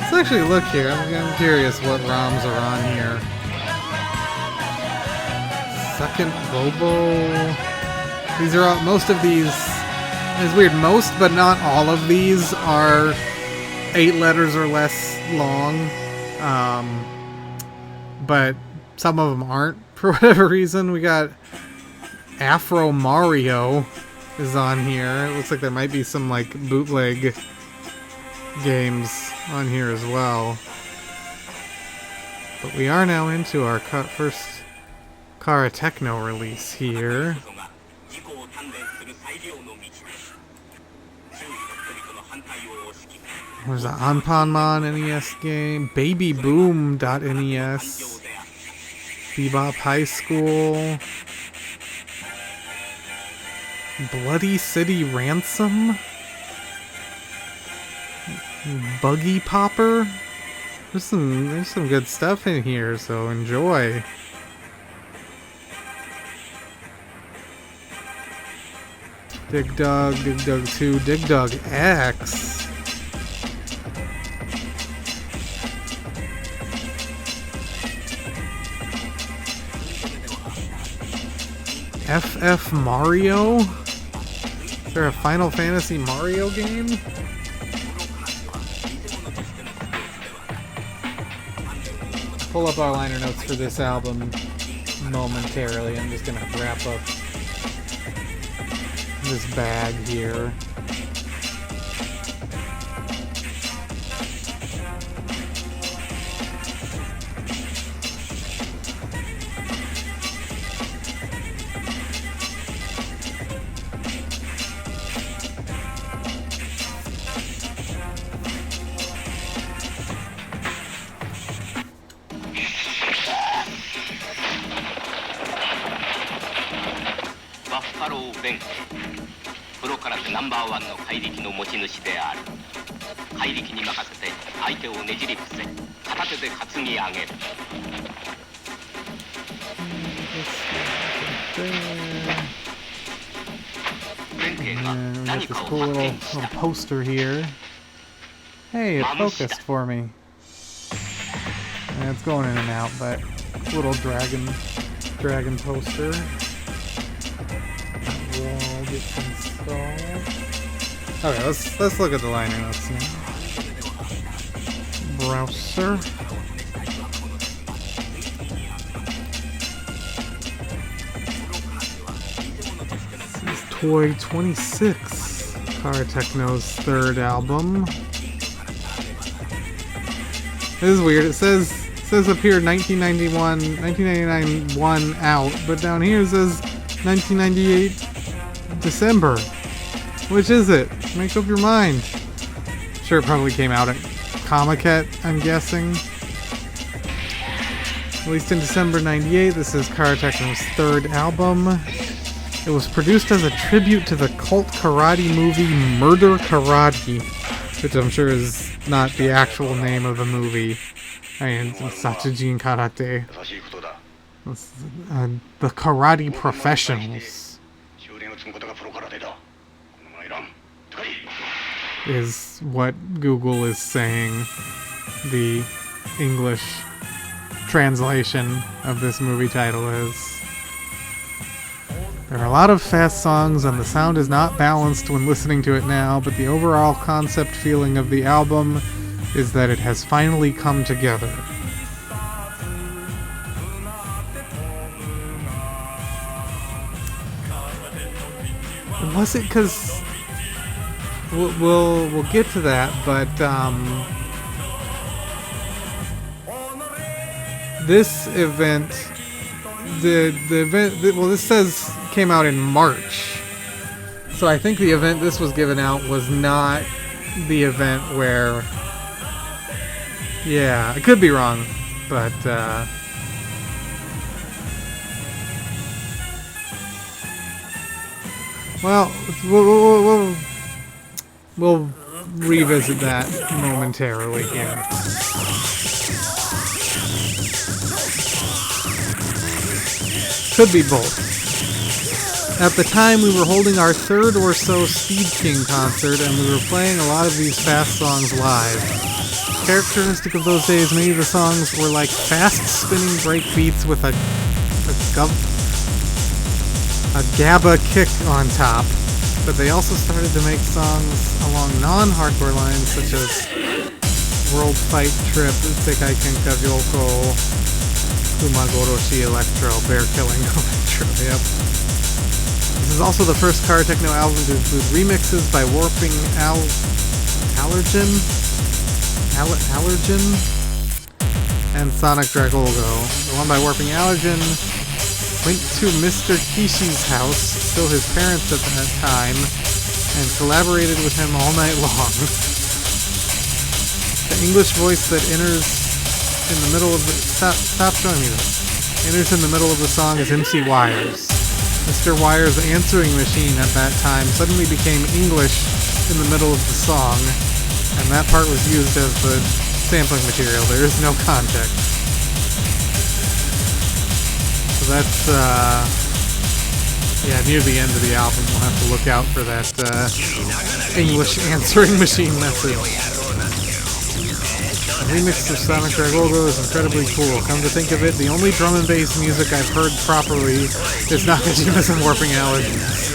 Let's actually look here. I'm curious what ROMs are on here. Second Robo. These are all, most of these, it's weird, most but not all of these are 8 letters or less long. But some of them aren't for whatever reason. We got Afro Mario is on here. It looks like there might be some like bootleg games on here as well. But we are now into our first Karatechno release here. There's the Anpanman NES game, Babyboom.NES, Bebop High School, Bloody City Ransom, Buggy Popper. There's some good stuff in here, so enjoy. Dig Dug 2, Dig Dug X. FF Mario? Is there a Final Fantasy Mario game? Pull up our liner notes for this album momentarily. I'm just gonna wrap up this bag here. PhRoZeNプロ空手ナンバーワンの怪力の持ち主である。怪力に任せて相手をねじり伏せ、片手で担ぎ上げる。And we got this cool little poster here. Hey, it focused for me. Yeah, it's going in and out, but little dragon poster. Wall just installed. Okay, let's look at the liner notes now. Browser. This is Toy 26, Karatechno's third album. This is weird. It says up here 1999 1 out, but down here it says 1998 December. Which is it? Make up your mind. Sure, it probably came out at Comiket, I'm guessing. Released in December 98, this is Karatechno's third album. It was produced as a tribute to the cult karate movie Murder Karate, which I'm sure is not the actual name of the movie. I mean, it's Satsujin Karate. The Karate Professionals is what Google is saying the English translation of this movie title is. There are a lot of fast songs and the sound is not balanced when listening to it now, but the overall concept feeling of the album is that it has finally come together. Was it because we'll get to that, but this event, the event, well, this says came out in March, so I think the event this was given out was not the event where, yeah, I could be wrong, but well, we'll revisit that momentarily here. Could be both. At the time, we were holding our third or so Speed King concert, and we were playing a lot of these fast songs live. Characteristic of those days, many of the songs were like fast spinning break beats with a GABA kick on top, but they also started to make songs along non-hardcore lines such as World Fight Trip, Sekai Kenka Gyoko, Umagoroshi Electro, Bear Killing Electro, yep. This is also the first Karatechno album to include remixes by Warping Allergen and Sonic Dragolgo. The one by Warping Allergen went to Mr. Kishi's house, still his parents at that time, and collaborated with him all night long. The English voice that enters in the middle of the... Stop showing me this. Enters in the middle of the song is MC Wires. Mr. Wires' answering machine at that time suddenly became English in the middle of the song, and that part was used as the sampling material. There is no context. That's, yeah, near the end of the album, we'll have to look out for that English answering machine message. The remix of Sonic Dragolgo is incredibly cool. Come to think of it, the only drum and bass music I've heard properly is Nakajima's and Warping Allergies.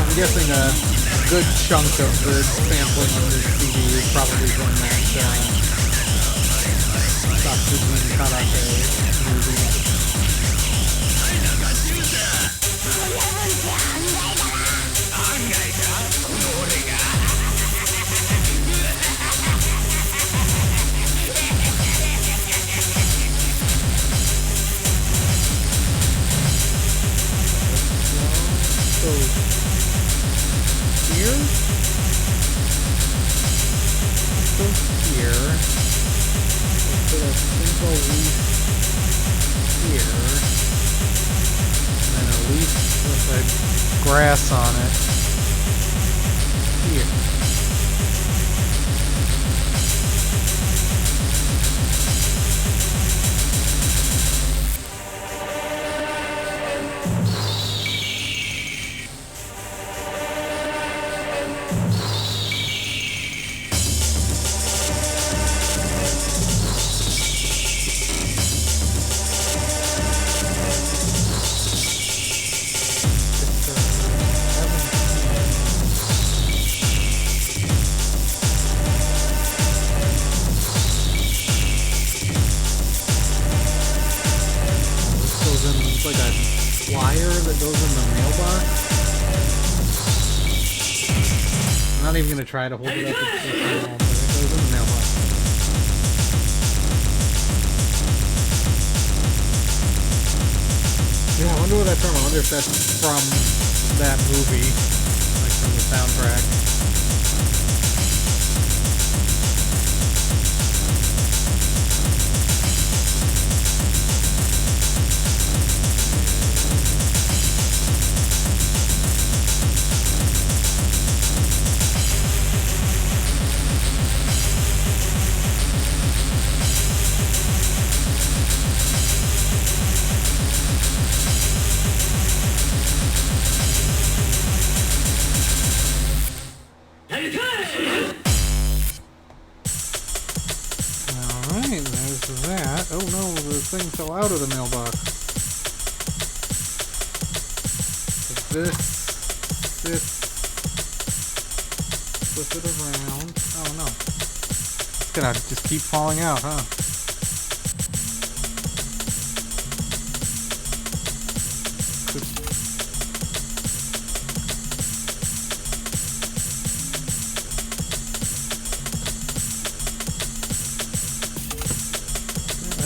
I'm guessing a good chunk of the sampling on this CD is probably from that Satsujin Karate movie. So here. Let's go here. Let's put a simple leaf here. And a leaf with a grass on it here. flyer that goes in the mailbox. I'm not even gonna try to hold it up at the wall, but it goes in the mailbox. Yeah, I wonder what that's from. I wonder if that's from that movie, like from the soundtrack. Alright, there's that. Oh no, the thing fell out of the mailbox. This, flip it around. Oh no. It's gonna just keep falling out, huh?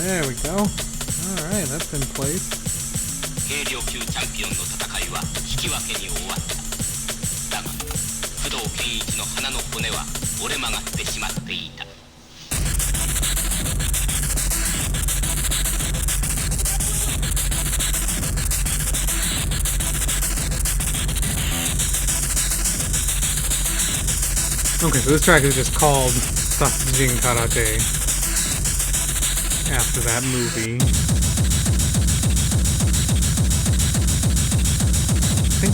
There we go. Alright, that's in place. 軽量級チャンピオンの戦いは引き分けに終わった。だが、工藤健一の鼻の骨は折れ曲がってしまっていた。Okay, so this track is just called Satsujin Karate. After that movie. I think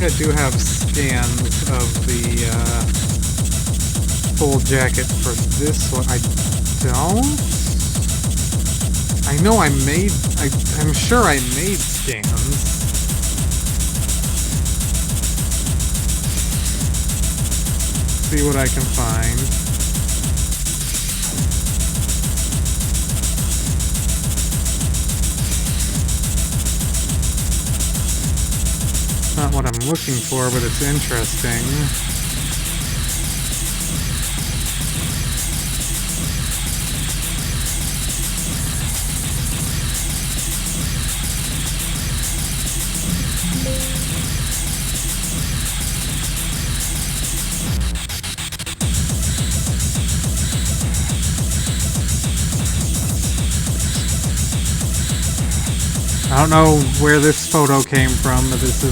I do have scans of the full jacket for this one. I don't? I know I'm sure I made scans. See what I can find. Not what I'm looking for, but it's interesting. I don't know where this photo came from, but it's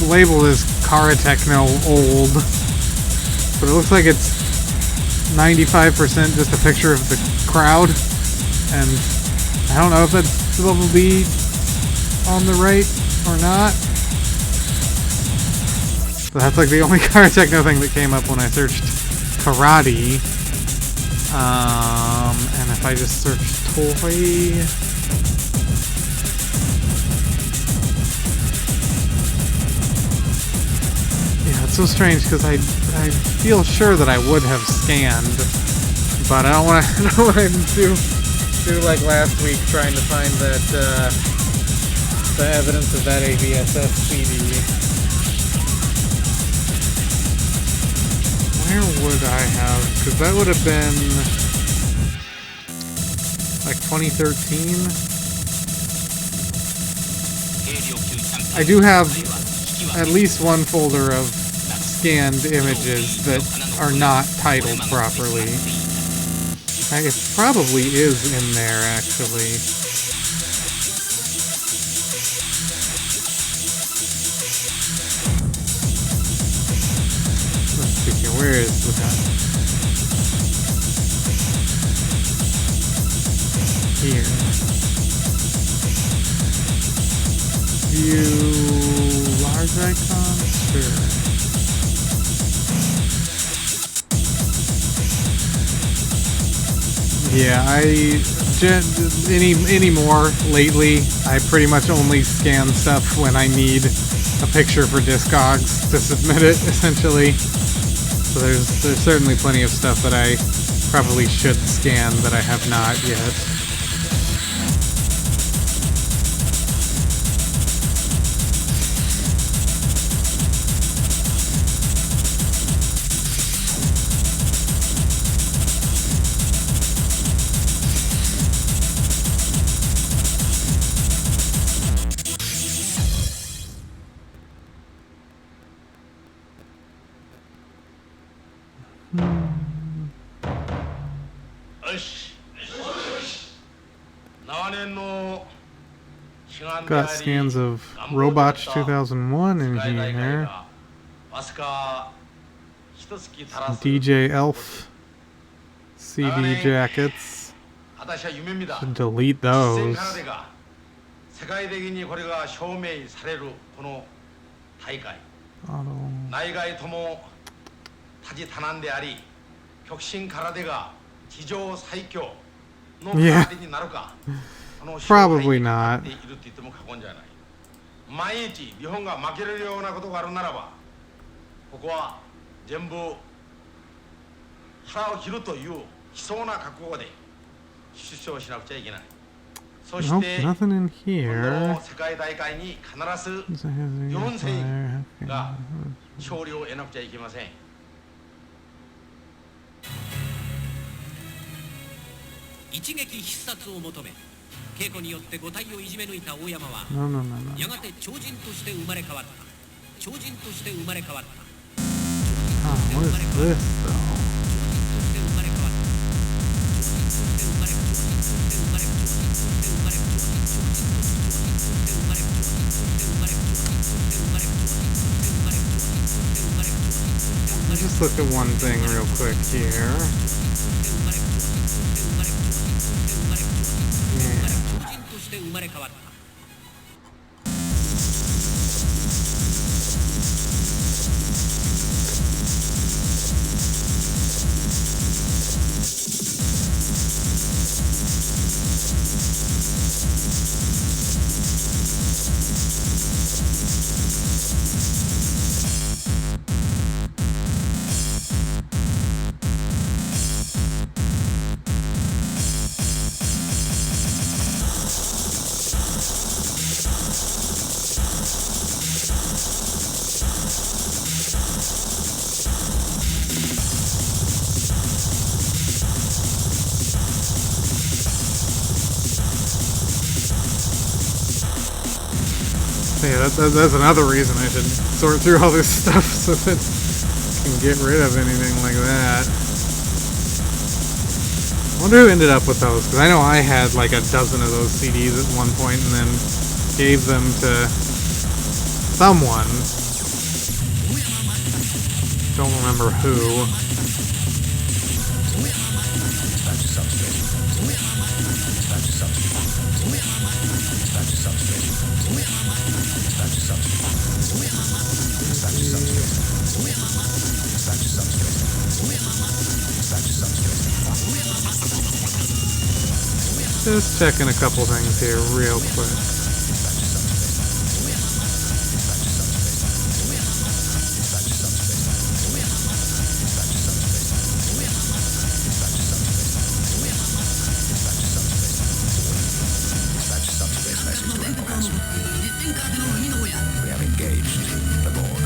labeled as Karatechno old, but it looks like it's 95% just a picture of the crowd, and I don't know if that's level B on the right or not. But that's like the only Karatechno thing that came up when I searched karate. And if I just search toy... So strange because I feel sure that I would have scanned, but I don't want to do like last week trying to find that the evidence of that AVSS CD. Where would I have? Because that would have been like 2013. I do have at least one folder of scanned images that are not titled properly. It probably is in there, actually. Let's see here, where is that? Here. View large icons? Sure. Yeah, anymore lately, I pretty much only scan stuff when I need a picture for Discogs to submit it, essentially. So there's certainly plenty of stuff that I probably should scan that I have not yet. Got scans of Robotch 2001 in here. Some DJ Elf CD jackets. Should delete those. 世界的にこれが証明されるこの大会内外とも多事多難であり極真空手が地上最強の空手になるか Probably not. いるって言っても過言じゃない万一日本が負けるようなことがあるならばここは全部腹を切るという悲壮な覚悟で出場しなくちゃいけない Nope, nothing in here. 世界大会に必ず日本勢が勝利を得なくちゃいけません。一撃必殺を求め、稽古によって五体をいじめ抜いた大山は、やがて超人として生まれ変わった。超人として生まれ変わった。What is this though? Let's just look at one thing real quick here. Yeah. Yeah, that's another reason I should sort through all this stuff so that I can get rid of anything like that. I wonder who ended up with those, because I know I had like a dozen of those CDs at one point and then gave them to someone. Don't remember who. Just checking a couple things here real quick. We have engaged the Borg.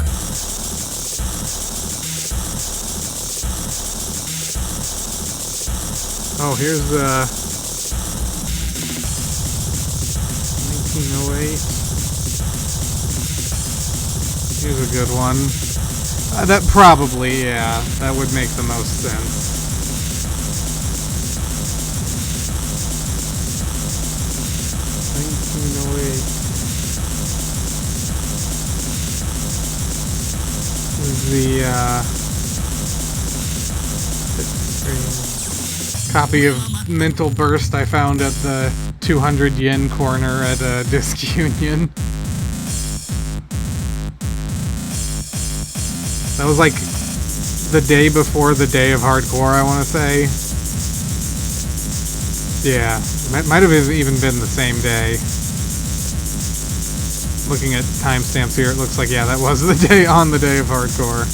Oh, here's 1908. Here's a good one. That probably, yeah, that would make the most sense. The copy of Mental Burst I found at the 200 yen corner at Disc Union. That was like the day before the day of hardcore, I want to say. Yeah, might have even been the same day. Looking at timestamps here, it looks like, yeah, that was the day on the day of hardcore.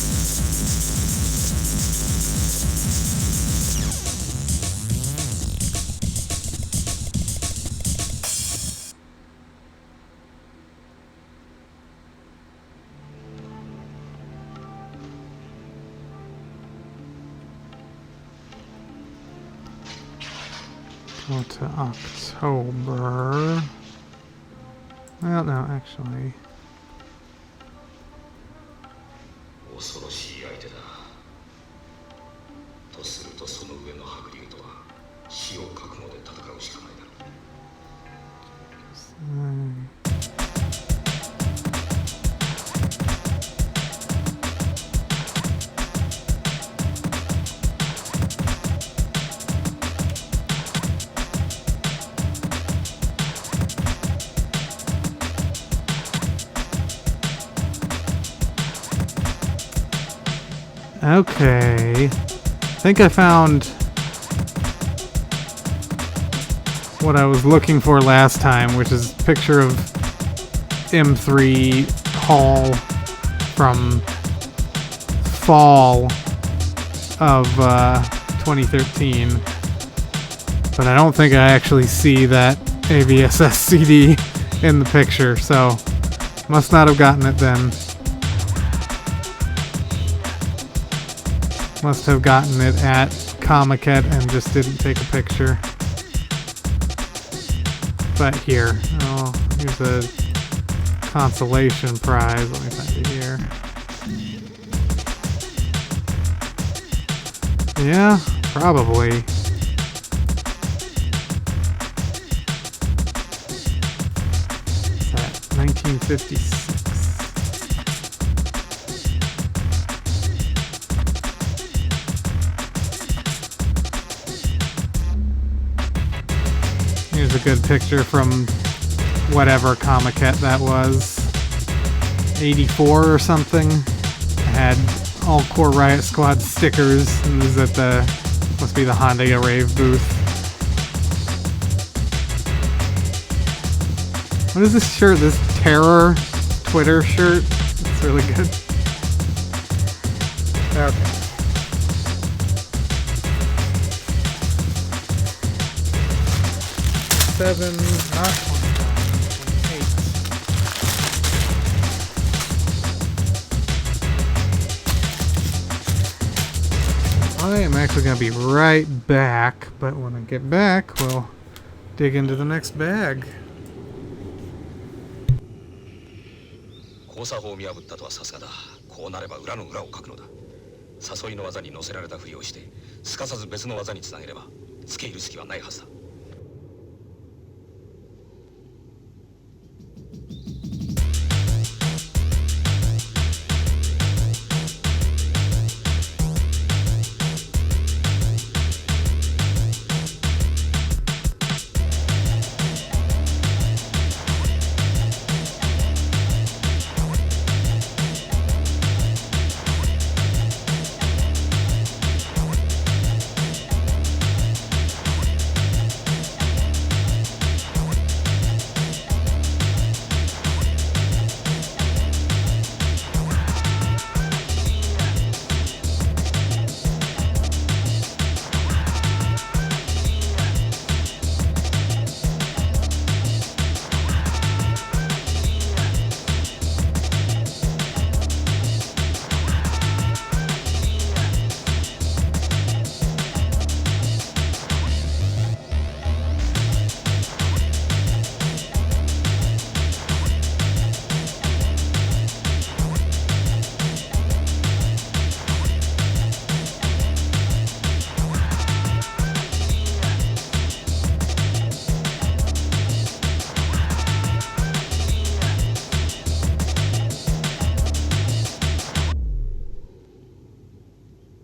Go to October. Well, no, actually. とその上の白竜とは死を覚悟で戦うしかないだろう。Okay, I think I found what I was looking for last time, which is a picture of M3 Hall from fall of 2013, but I don't think I actually see that AVSS CD in the picture, so must not have gotten it then. Must have gotten it at Comiket and just didn't take a picture. But here, oh, here's a consolation prize. Let me find it here. Yeah, probably. What's that? 1956. Here's a good picture from whatever Comiket that was. 84 or something. I had all Core Riot Squad stickers, and this is at the, must be the Honda Rave booth. What is this shirt? This Terror Twitter shirt? It's really good. Okay. Not 29, 28. I am actually going to be right back, but when I get back, we'll dig into the next bag. 交差法を見破ったとはさすがだ。こうなれば裏の裏をかくのだ。誘いの技に乗せられたふりをして、すかさず別の技につなげれば、付け入る隙はないはずだ。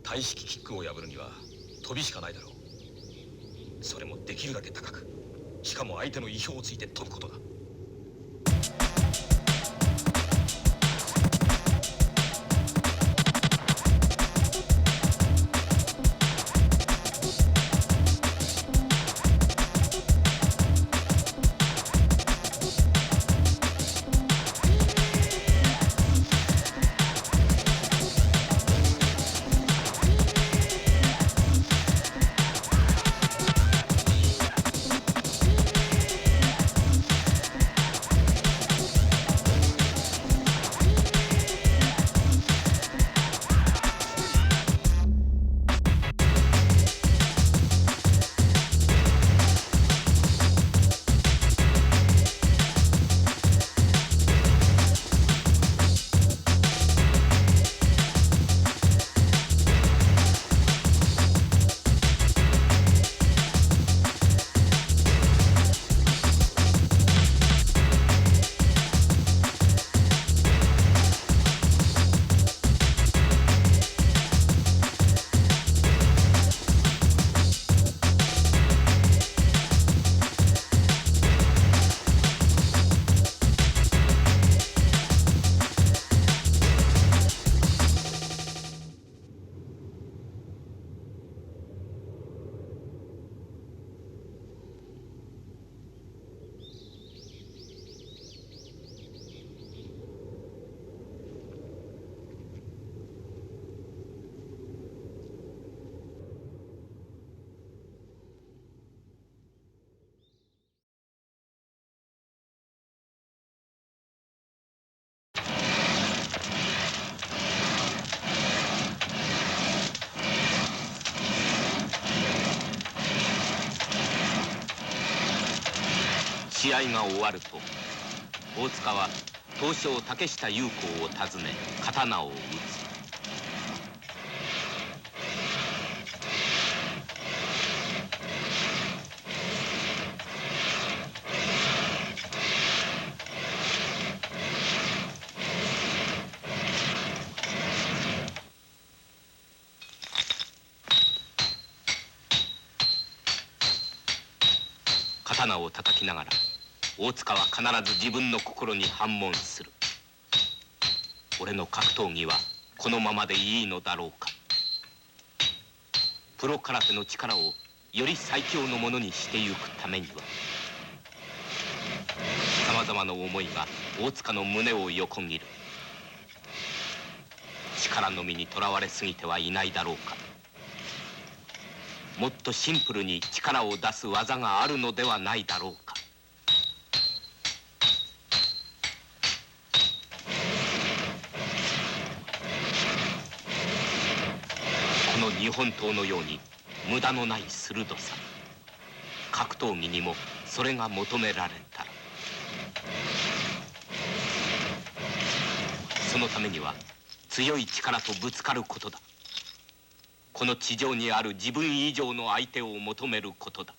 大式キックを破るには飛びしかないだろう。それもできるだけ高く、しかも相手の意表をついて飛ぶことだ。試合が終わると大塚は刀匠竹下優子を訪ね刀を打つ。刀を叩きながら大塚は必ず自分の心に反問する。俺の格闘技はこのままでいいのだろうか。プロ空手の力をより最強のものにしてゆくためにはさまざまな思いが大塚の胸を横切る。力のみにとらわれすぎてはいないだろうか。もっとシンプルに力を出す技があるのではないだろうか。この日本刀のように無駄のない鋭さ、格闘技にもそれが求められたら、そのためには強い力とぶつかることだ。この地上にある自分以上の相手を求めることだ。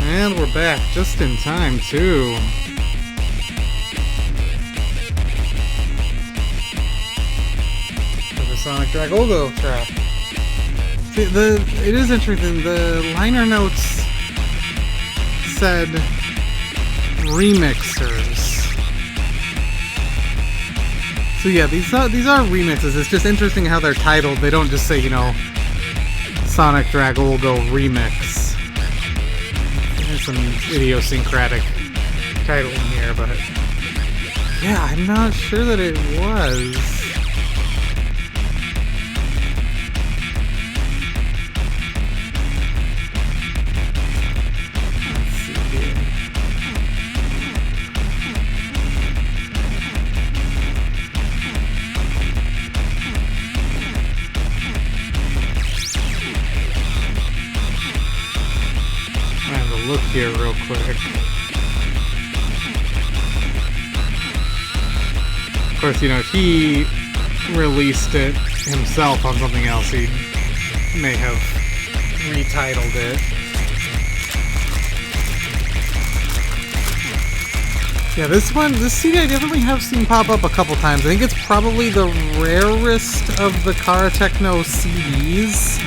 And we're back just in time, too. For the Sonic Dragogo track. See, it is interesting. The liner notes said remixers. So yeah, these are remixes. It's just interesting how they're titled. They don't just say, you know, Sonic Dragogo remix. There's some idiosyncratic titling here, but yeah, I'm not sure that it was. Let's see here. Look here real quick. Of course, you know, if he released it himself on something else, he may have retitled it. Yeah, this CD I definitely have seen pop up a couple times. I think it's probably the rarest of the Karatechno CDs,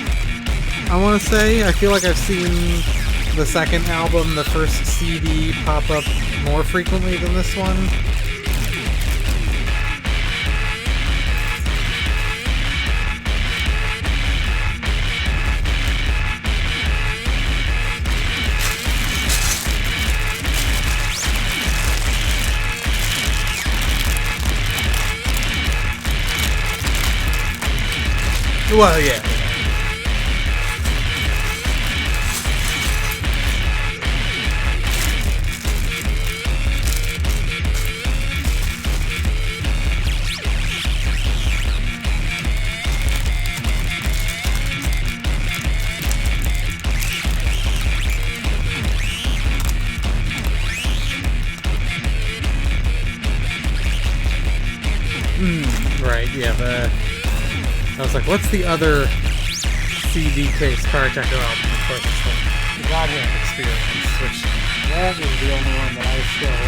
I want to say. I feel like I've seen the second album, the first CD, pop up more frequently than this one. Well, yeah. Right, yeah, I was like, what's the other CD case Karatechno album? Of course, it's the Godhead Experience, which that is the only one that I still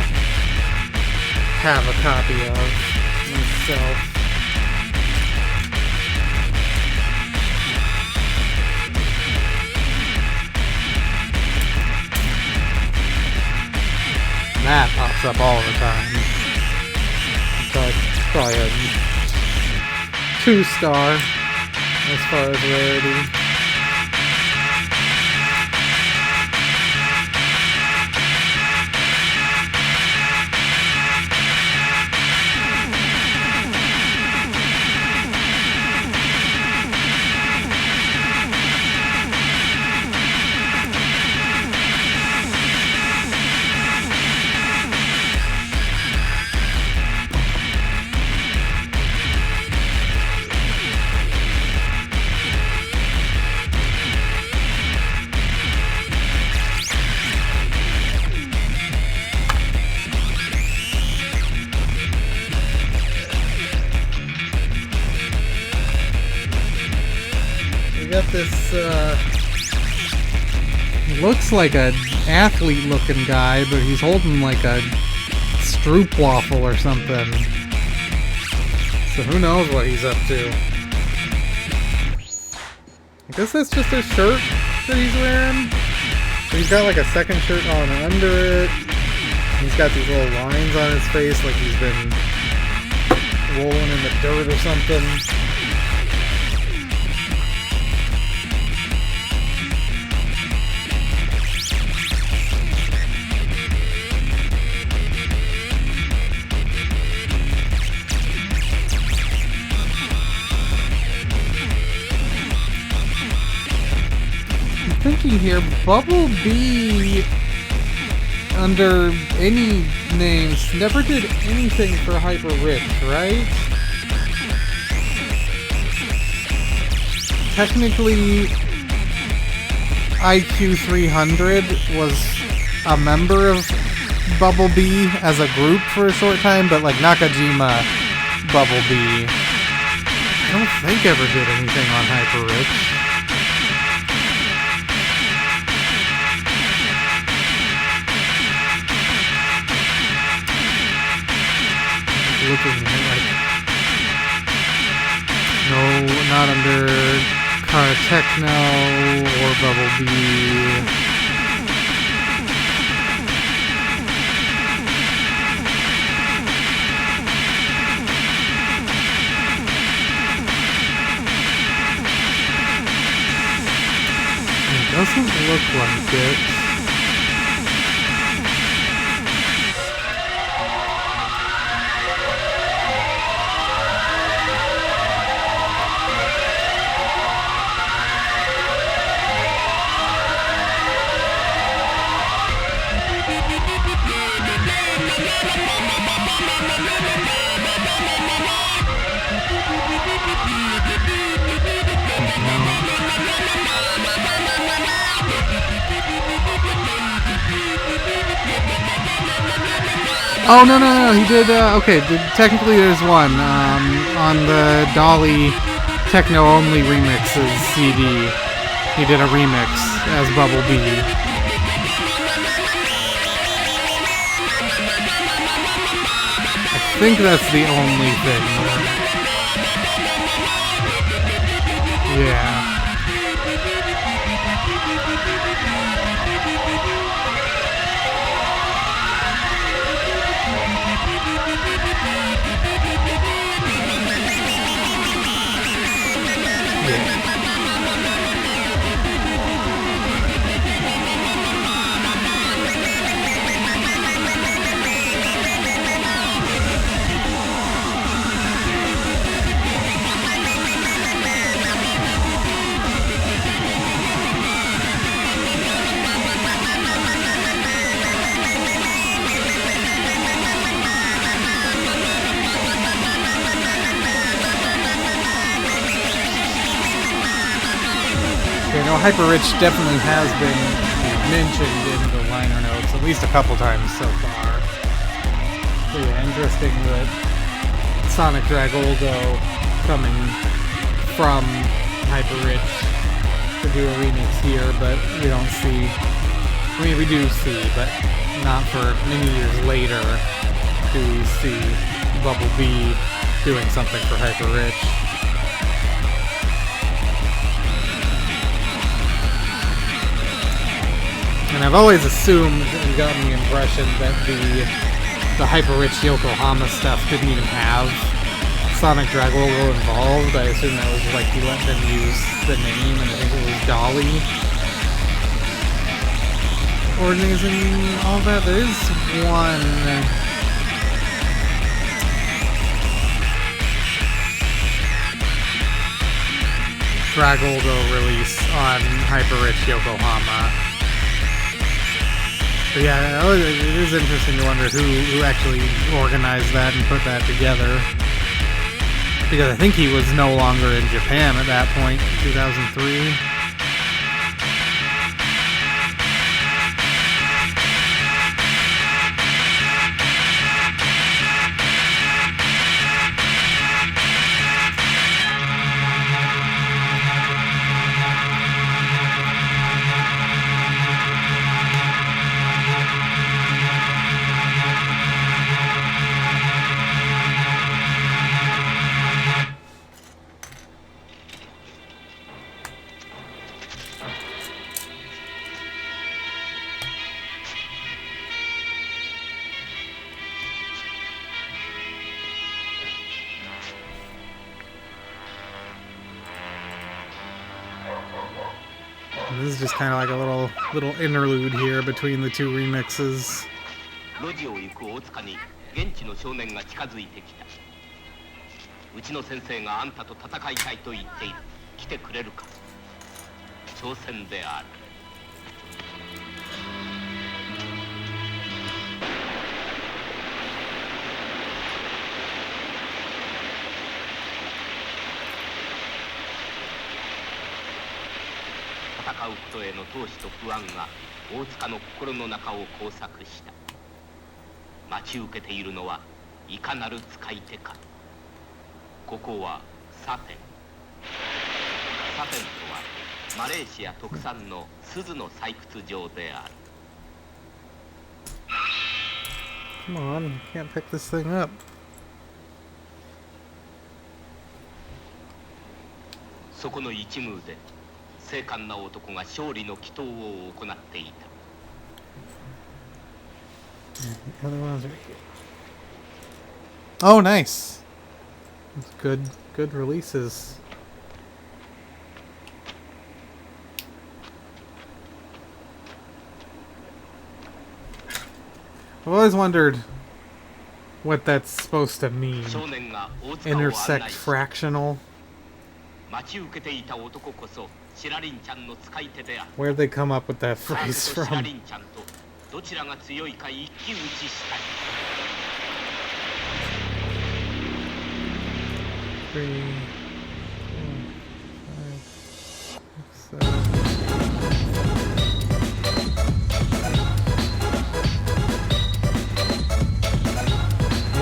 have a copy of myself. That pops up all the time. But probably a 2-star as far as rarity. got this, looks like an athlete-looking guy, but he's holding like a stroopwafel or something. So who knows what he's up to. I guess that's just his shirt that he's wearing. So he's got like a second shirt on under it. He's got these little lines on his face like he's been rolling in the dirt or something. Thinking here, Bubble Bee, under any names, never did anything for Hyper Rich, right? Technically, IQ 300 was a member of Bubble Bee as a group for a short time, but like Nakajima Bubble Bee, I don't think ever did anything on Hyper Rich. Looking like, no, not under Karatechno or Bubble Bee. It doesn't look like it. Oh, no, he did, okay, technically there's one, on the Dolly techno-only remixes CD, he did a remix as Bubble Bee. I think that's the only thing. Yeah. Hyper Rich definitely has been mentioned in the liner notes at least a couple times so far. So yeah, interesting that Sonic Dragoldo coming from Hyper Rich to do a remix here, but we don't see, I mean we do see, but not for many years later do we see Bubble Bee doing something for Hyper Rich. And I've always assumed and gotten the impression that the Hyper Rich Yokohama stuff didn't even have Sonic Dragoldo involved. I assume that was like he let them use the name, and I think it was Dolly organizing all that. There is one Dragoldo release on Hyper Rich Yokohama. But yeah, it is interesting to wonder who actually organized that and put that together. Because I think he was no longer in Japan at that point, 2003. And this is just kind of like a little interlude here between the two remixes. 路地を行く大塚に現地の少年が近づいてきた。うちの先生があんたと戦いたいと言っている。来てくれるか。挑戦である。戦うことへの闘志と不安が大塚の心の中を工作した。待ち受けているのはいかなる使い手か。ここはサテン。サテンとはマレーシア特産の錫の採掘場である。Come on, you can't pick this thing up. そこの一夢で精悍な男が勝利の祈祷を行っていた。The other ones are here. Oh, nice. That's good releases. I've always wondered what that's supposed to mean. Intersect fractional. Where'd they come up with that phrase from? どちらが強いか一騎打ちしたい。3, 4, 5, 6, 7.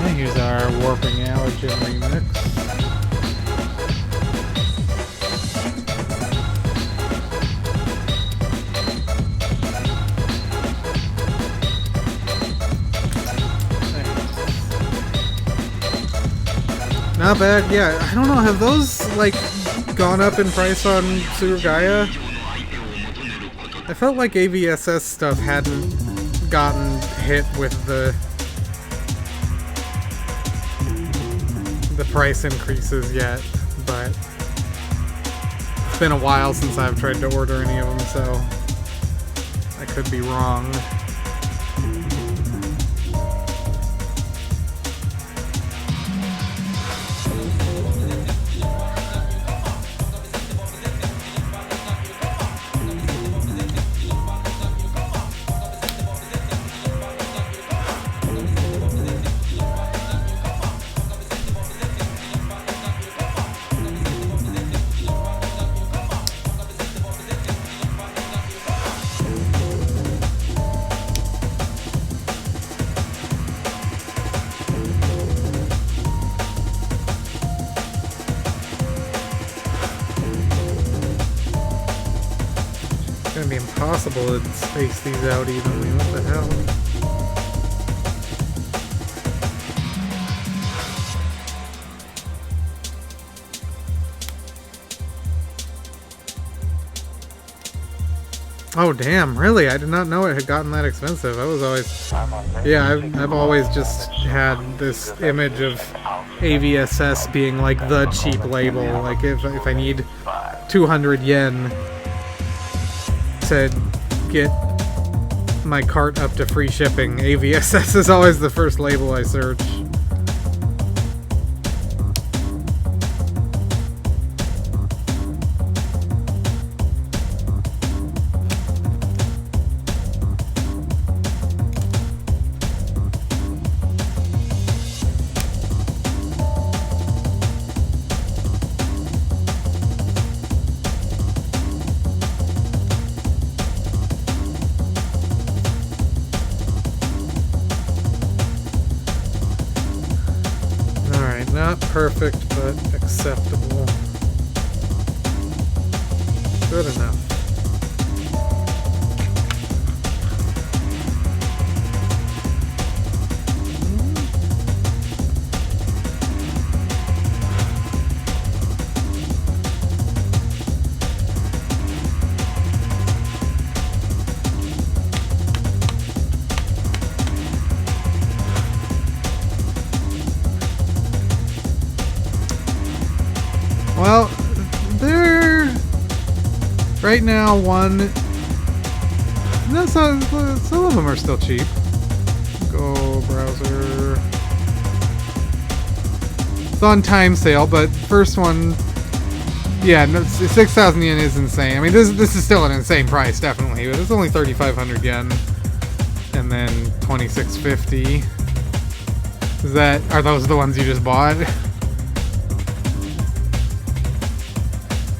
And here's our Warping Allergen remix. Not bad, yeah. I don't know, have those, like, gone up in price on Surugaya? I felt like AVSS stuff hadn't gotten hit with the price increases yet, but it's been a while since I've tried to order any of them, so I could be wrong. It's gonna be impossible to space these out evenly. What the hell? Oh damn, really? I did not know it had gotten that expensive. I was always... Yeah, I've always just had this image of AVSS being like the cheap label. Like if I need 200 yen to get my cart up to free shipping, AVSS is always the first label I search. Not perfect, but acceptable. Good enough. Well, they're... right now, one... No, some of them are still cheap. Go browser. It's on time sale, but first one... Yeah, no, 6,000 yen is insane. I mean, this is still an insane price, definitely, but it's only 3,500 yen. And then 2,650. Are those the ones you just bought?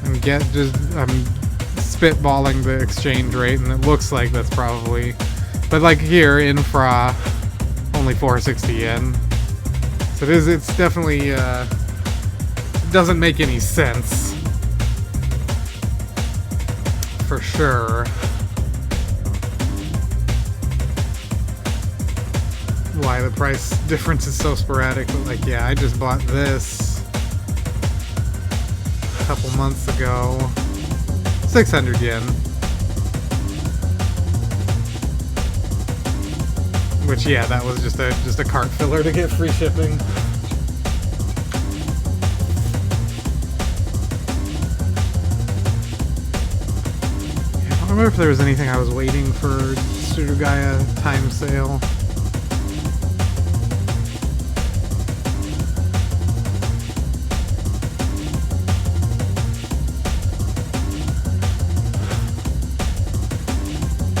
I'm spitballing the exchange rate, and it looks like that's probably... But like here, infra, only 460 yen. So it's definitely, it doesn't make any sense. For sure. Why the price difference is so sporadic, but like, yeah, I just bought this a couple months ago. 600 yen. Which, yeah, that was just a cart filler to get free shipping. I don't remember if there was anything I was waiting for Surugaya time sale.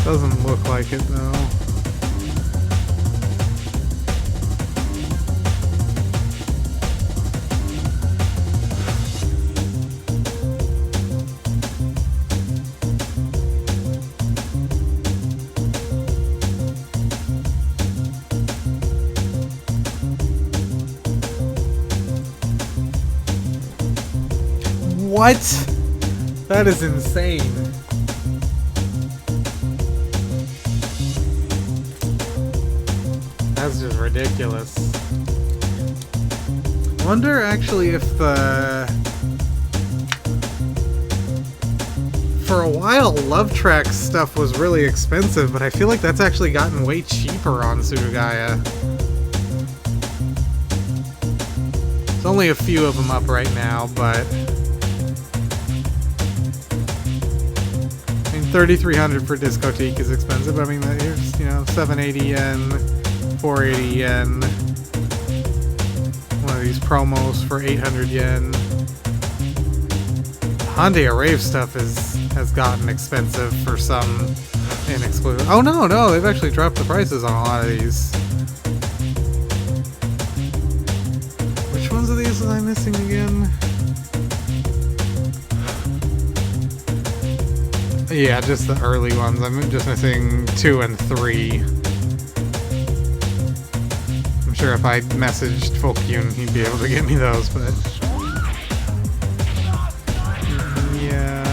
Doesn't look like it though. What? That is insane. That's just ridiculous. I wonder actually if for a while Love Track stuff was really expensive, but I feel like that's actually gotten way cheaper on Surugaya. There's only a few of them up right now, but 3,300 for Discotheque is expensive. I mean, here's, 780 yen, 480 yen. One of these promos for 800 yen. Hyundai Rave stuff has gotten expensive for some inexclusive. Oh no, they've actually dropped the prices on a lot of these. Which ones of these was I missing again? Yeah, just the early ones. I'm just missing 2 and 3. I'm sure if I messaged Folkyun, he'd be able to get me those, but... Yeah...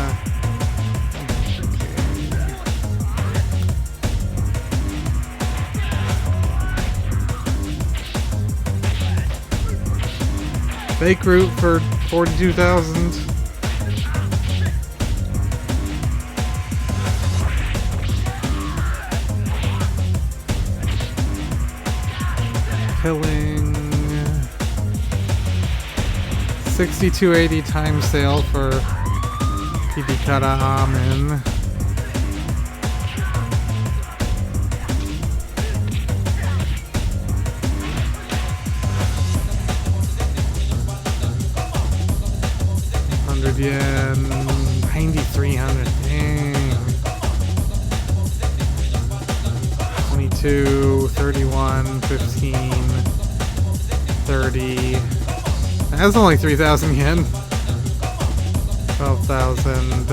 Fake route for 42,000. Killing 6280 time sale for Hidikara Amen. Yen, 9,300. Dang. 22, 31, 15, 30. That's only 3,000 yen. 12,000.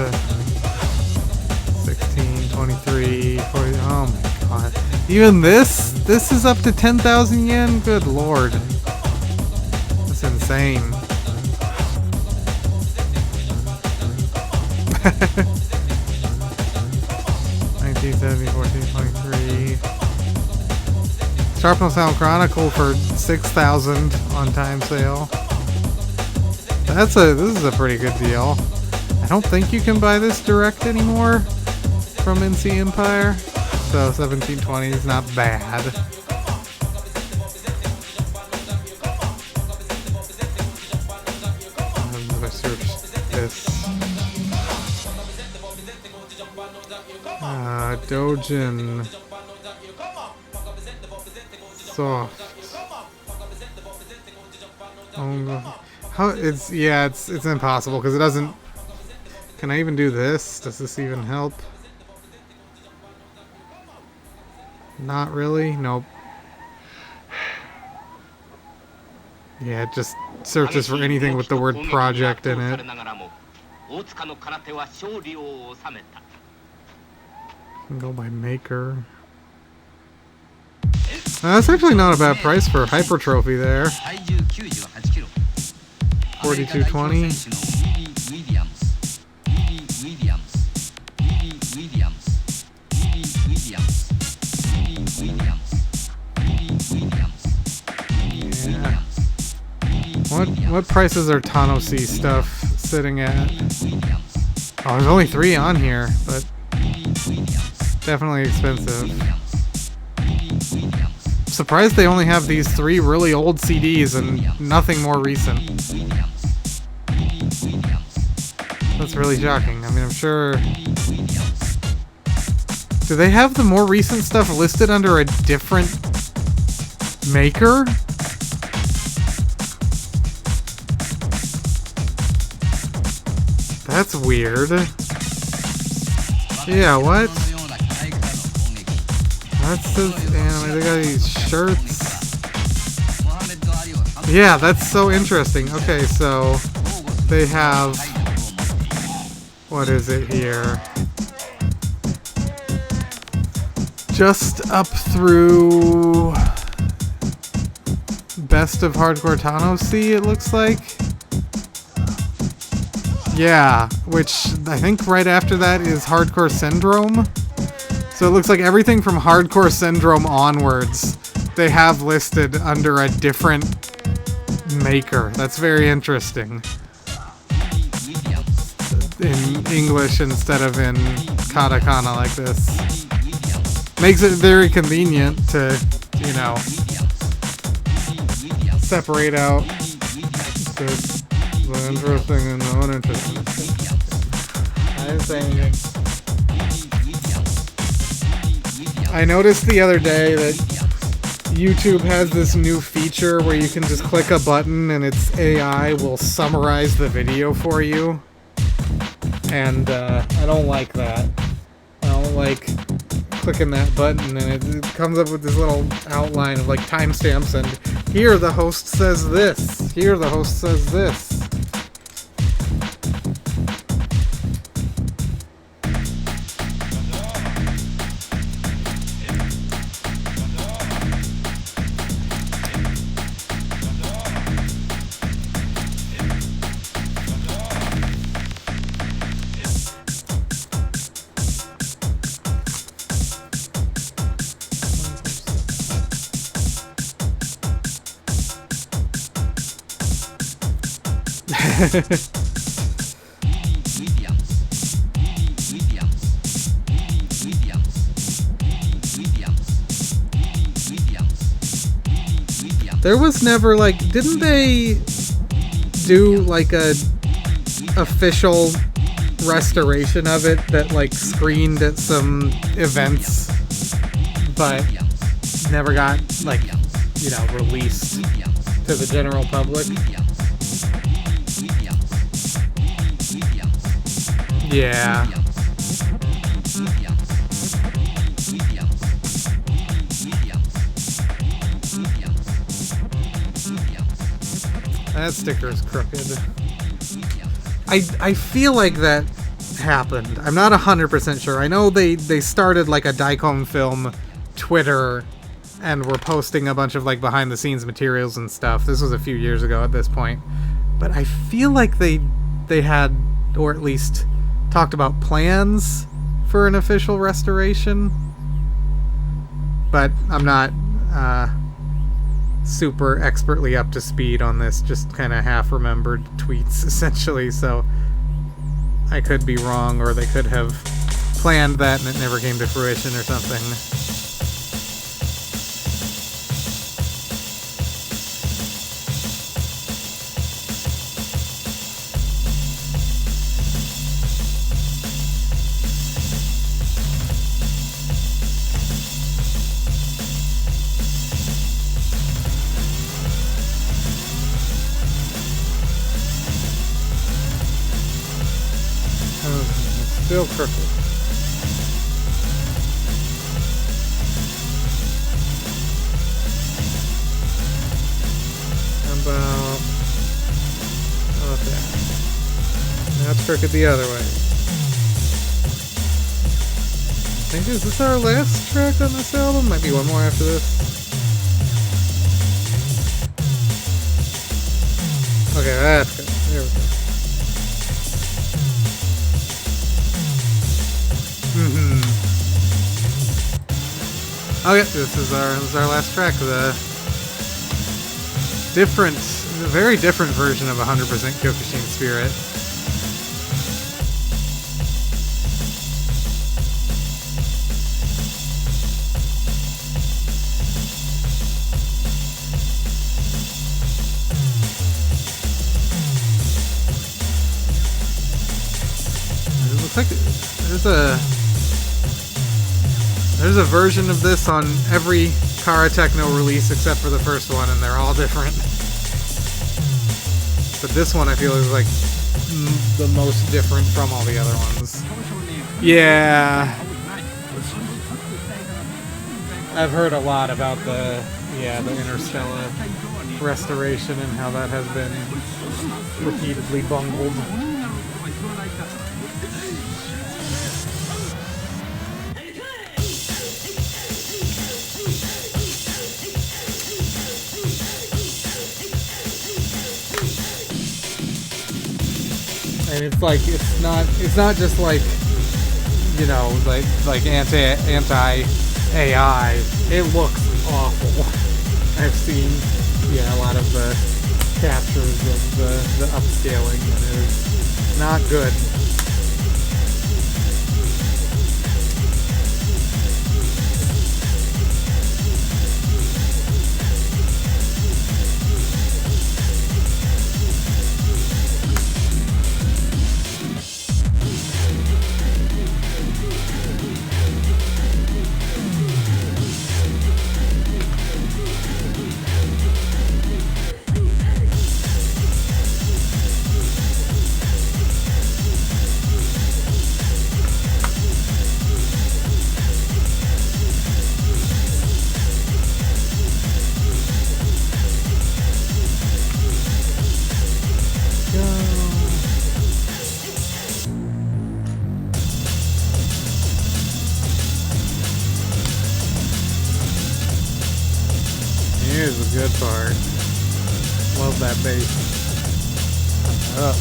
16, 23, 40. Oh my god. Even this? This is up to 10,000 yen? Good lord. That's insane. 1970, 14, 23. Sharp No Sound Chronicle for 6,000 on time sale. This is a pretty good deal. I don't think you can buy this direct anymore from NC Empire. So 1720 is not bad. I'm gonna search this. Dojin. Soft. How it's impossible because it doesn't. Can I even do this? Does this even help? Not really. Nope. Yeah, it just searches for anything with the word project in it. Can go by maker. That's actually not a bad price for a hypertrophy there. 4220. What prices are Tano-C stuff sitting at? Oh, there's only 3 on here, but definitely expensive. Surprised they only have these 3 really old CDs and nothing more recent. That's really shocking. I mean, I'm sure... Do they have the more recent stuff listed under a different maker? That's weird. Yeah, what? That's the anime. They got these shirts. Yeah, that's so interesting. Okay, so they have... What is it here? Just up through... Best of Hardcore Tano-C, it looks like. Yeah, which I think right after that is Hardcore Syndrome. So it looks like everything from Hardcore Syndrome onwards, they have listed under a different maker. That's very interesting. In English instead of in katakana like this. Makes it very convenient to, you know, separate out the interesting and the uninteresting. I didn't say anything. I noticed the other day that YouTube has this new feature where you can just click a button and its AI will summarize the video for you. And I don't like that. I don't like clicking that button and it comes up with this little outline of like timestamps and here the host says this. Here the host says this. There was never like, didn't they do like a official restoration of it that like screened at some events but never got like, you know, released to the general public? Yeah. That sticker is crooked. I feel like that happened. I'm not 100% sure. I know they started like a Daikon Film Twitter and were posting a bunch of like behind the scenes materials and stuff. This was a few years ago at this point. But I feel like they had, or at least talked about plans for an official restoration. But I'm not super expertly up to speed on this, just kind of half-remembered tweets, essentially, so I could be wrong, or they could have planned that and it never came to fruition or something. Still crooked. How about that? Now it's crooked the other way. I think is this our last track on this album? Might be one more after this. Okay, that's good. There we go. Okay, this is our last track. The very different version of 100% Kyokushin Spirit. It looks like there's a version of this on every Karatechno release except for the first one, and they're all different. But this one I feel is like the most different from all the other ones. Yeah. I've heard a lot about the Interstellar restoration and how that has been repeatedly bungled. And it's like it's not just like, you know, like anti AI. It looks awful. I've seen a lot of the captures of the upscaling, and it is not good. Here's the good part. Love that bass. Up.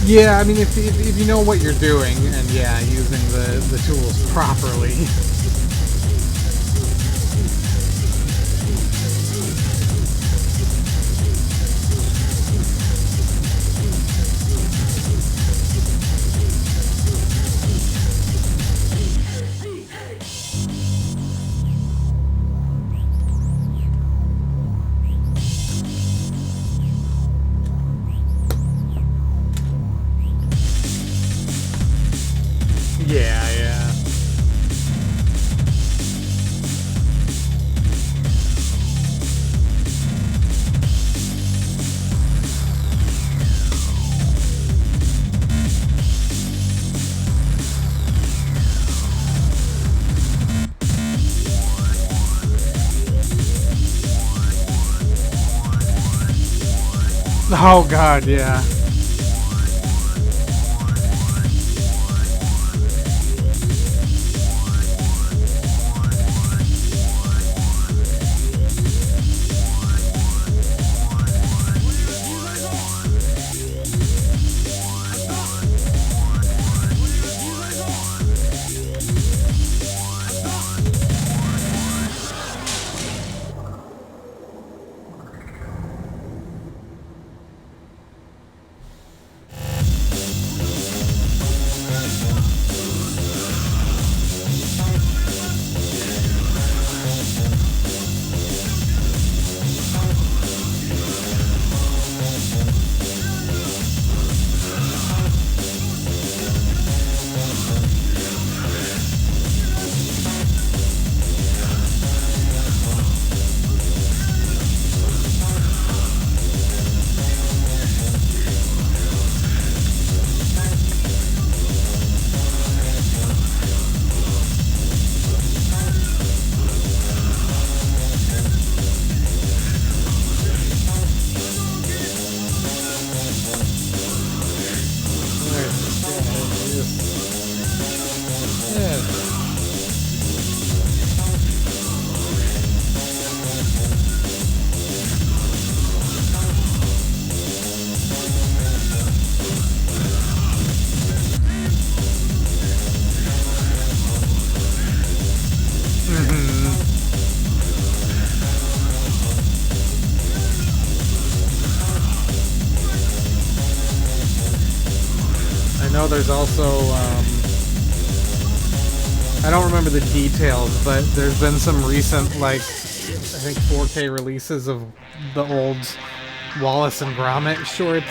Yeah, I mean, if you know what you're doing, and using the tools properly. Yeah. Oh God, yeah. there's also, I don't remember the details, but there's been some recent, like, I think 4K releases of the old Wallace and Gromit shorts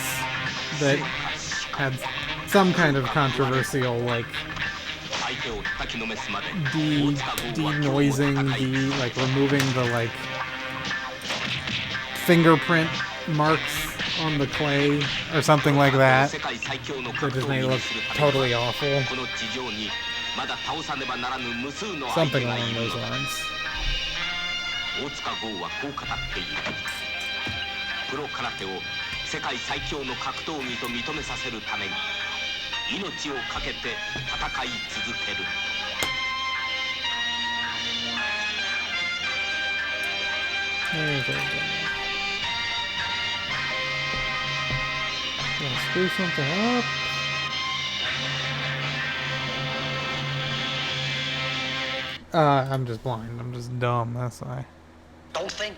that had some kind of controversial, like, denoising, like, removing the, like, fingerprint marks on the clay, or something like that. That just made it look totally awful. Something along those lines. 大塚剛はこう語っている。プロ空手を世界最強の格闘技と認めさせるために命を懸けて戦い続ける。Screw something up. I'm just blind. I'm just dumb. That's why. Don't think.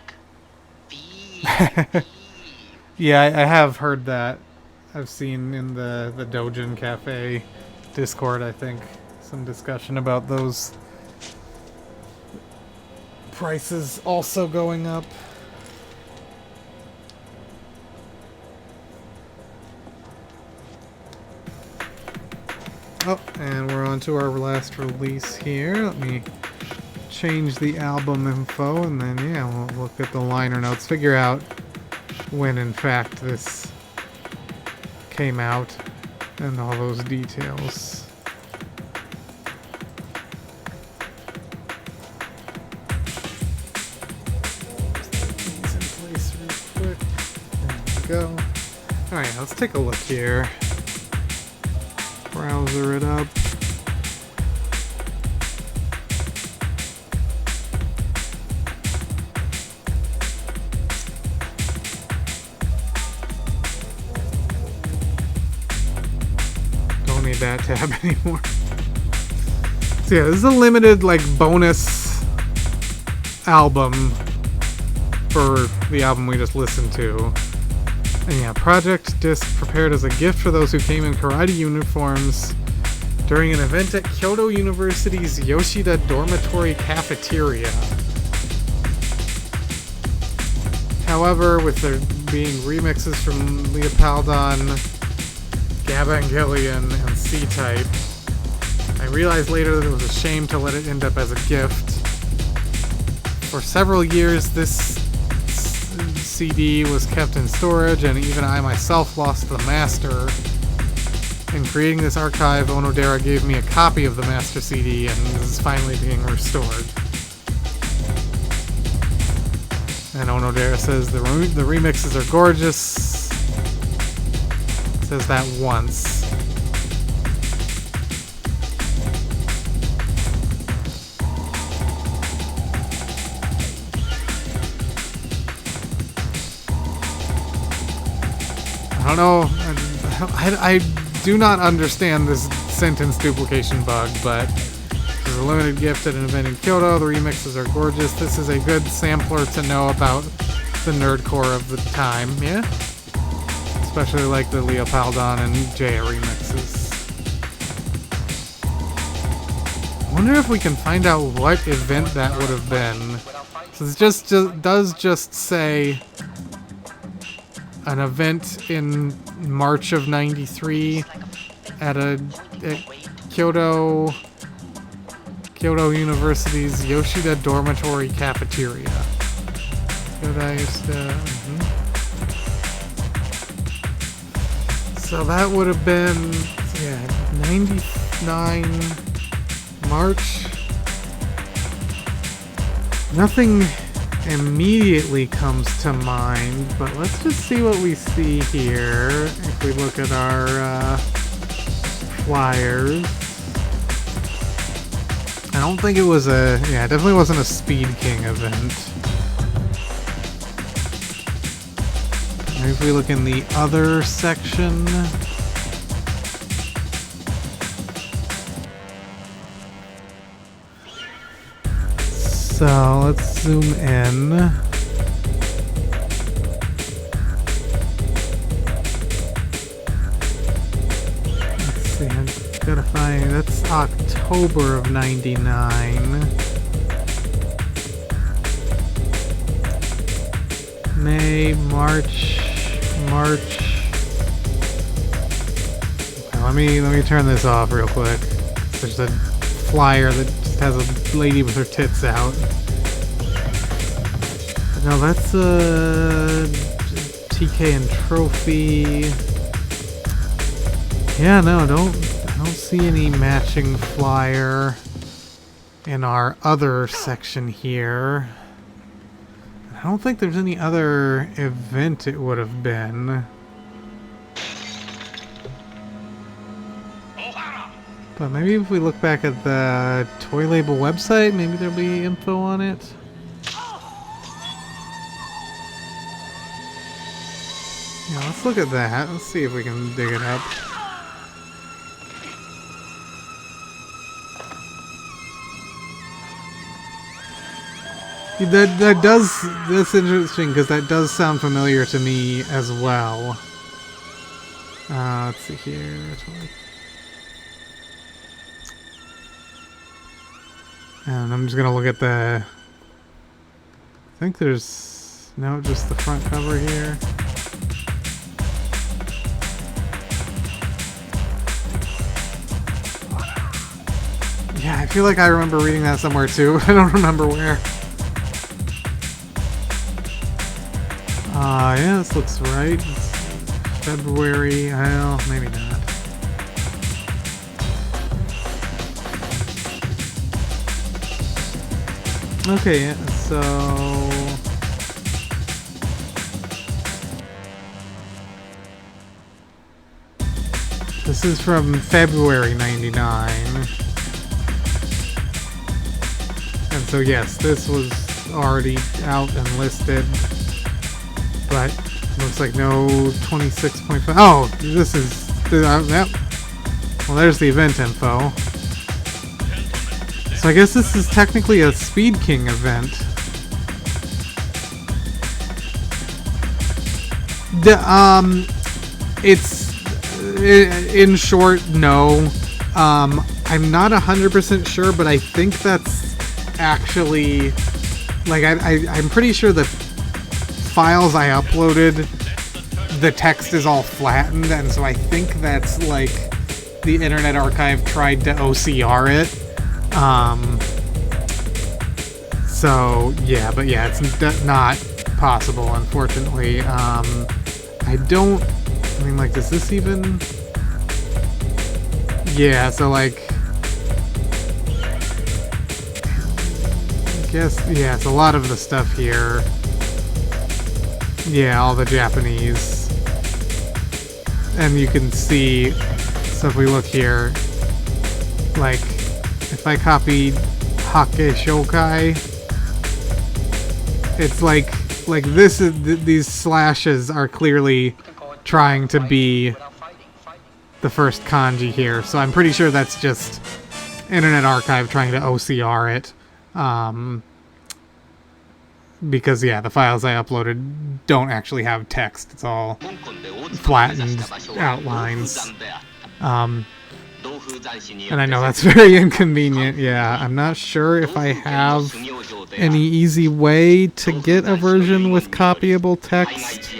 Yeah, I have heard that. I've seen in the Dojin Cafe Discord, I think, some discussion about those prices also going up. Oh, and we're on to our last release here. Let me change the album info, and then, yeah, we'll look at the liner notes, figure out when, in fact, this came out, and all those details. These in place real quick. There we go. Alright, let's take a look here. Browser it up. Don't need that tab anymore. So yeah, this is a limited, like, bonus album for the album we just listened to. And yeah, project disc prepared as a gift for those who came in karate uniforms during an event at Kyoto University's Yoshida Dormitory Cafeteria. However, with there being remixes from Leopoldon, Gabangelion, and C-Type, I realized later that it was a shame to let it end up as a gift. For several years, this CD was kept in storage, and even I myself lost the master. In creating this archive, Onodera gave me a copy of the master CD, and this is finally being restored. And Onodera says the remixes are gorgeous. Says that once. I don't know, I do not understand this sentence duplication bug, but this is a limited gift at an event in Kyoto. The remixes are gorgeous. This is a good sampler to know about the nerdcore of the time, yeah? Especially like the Leopoldon and Jaya remixes. I wonder if we can find out what event that would have been. So it does just say an event in March of '93 at Kyoto University's Yoshida Dormitory Cafeteria. So that would have been, yeah, 99 March. Nothing immediately comes to mind, but let's just see what we see here. If we look at our flyers, I don't think it was it definitely wasn't a Speed King event. If we look in the other section, so let's zoom in. Let's see, fine. That's October of 99. May, March. Okay, let me turn this off real quick. There's a flyer that just has a lady with her tits out. No, that's TK and trophy. Yeah, no, I don't see any matching flyer in our other section here. I don't think there's any other event it would have been. But maybe if we look back at the Toy Label website, maybe there'll be info on it. Yeah, let's look at that. Let's see if we can dig it up. That's interesting because that does sound familiar to me as well. Let's see here. And I'm just gonna look at the... I think there's... No, just the front cover here. Yeah, I feel like I remember reading that somewhere too. I don't remember where. Yeah, this looks right. It's February. Well, maybe not. Okay, yeah, so... This is from February 99. And so yes, this was already out and listed. But looks like no 26.5. Oh, this is... Yep. Well, there's the event info. So I guess this is technically a Speed King event. It's... in short, no. I'm not 100% sure, but I think that's actually... Like, I'm pretty sure the files I uploaded, the text is all flattened, and so I think that's like the Internet Archive tried to OCR it. So yeah, but yeah, it's not possible, unfortunately. I mean, like, does this even... Yeah, so like... I guess, yeah, it's a lot of the stuff here. Yeah, all the Japanese. And you can see, so if we look here, like, if I copied Hake Shokai, it's like this is, these slashes are clearly trying to be the first kanji here. So I'm pretty sure that's just Internet Archive trying to OCR it. Because, yeah, the files I uploaded don't actually have text. It's all flattened outlines. And I know that's very inconvenient. Yeah, I'm not sure if I have any easy way to get a version with copyable text.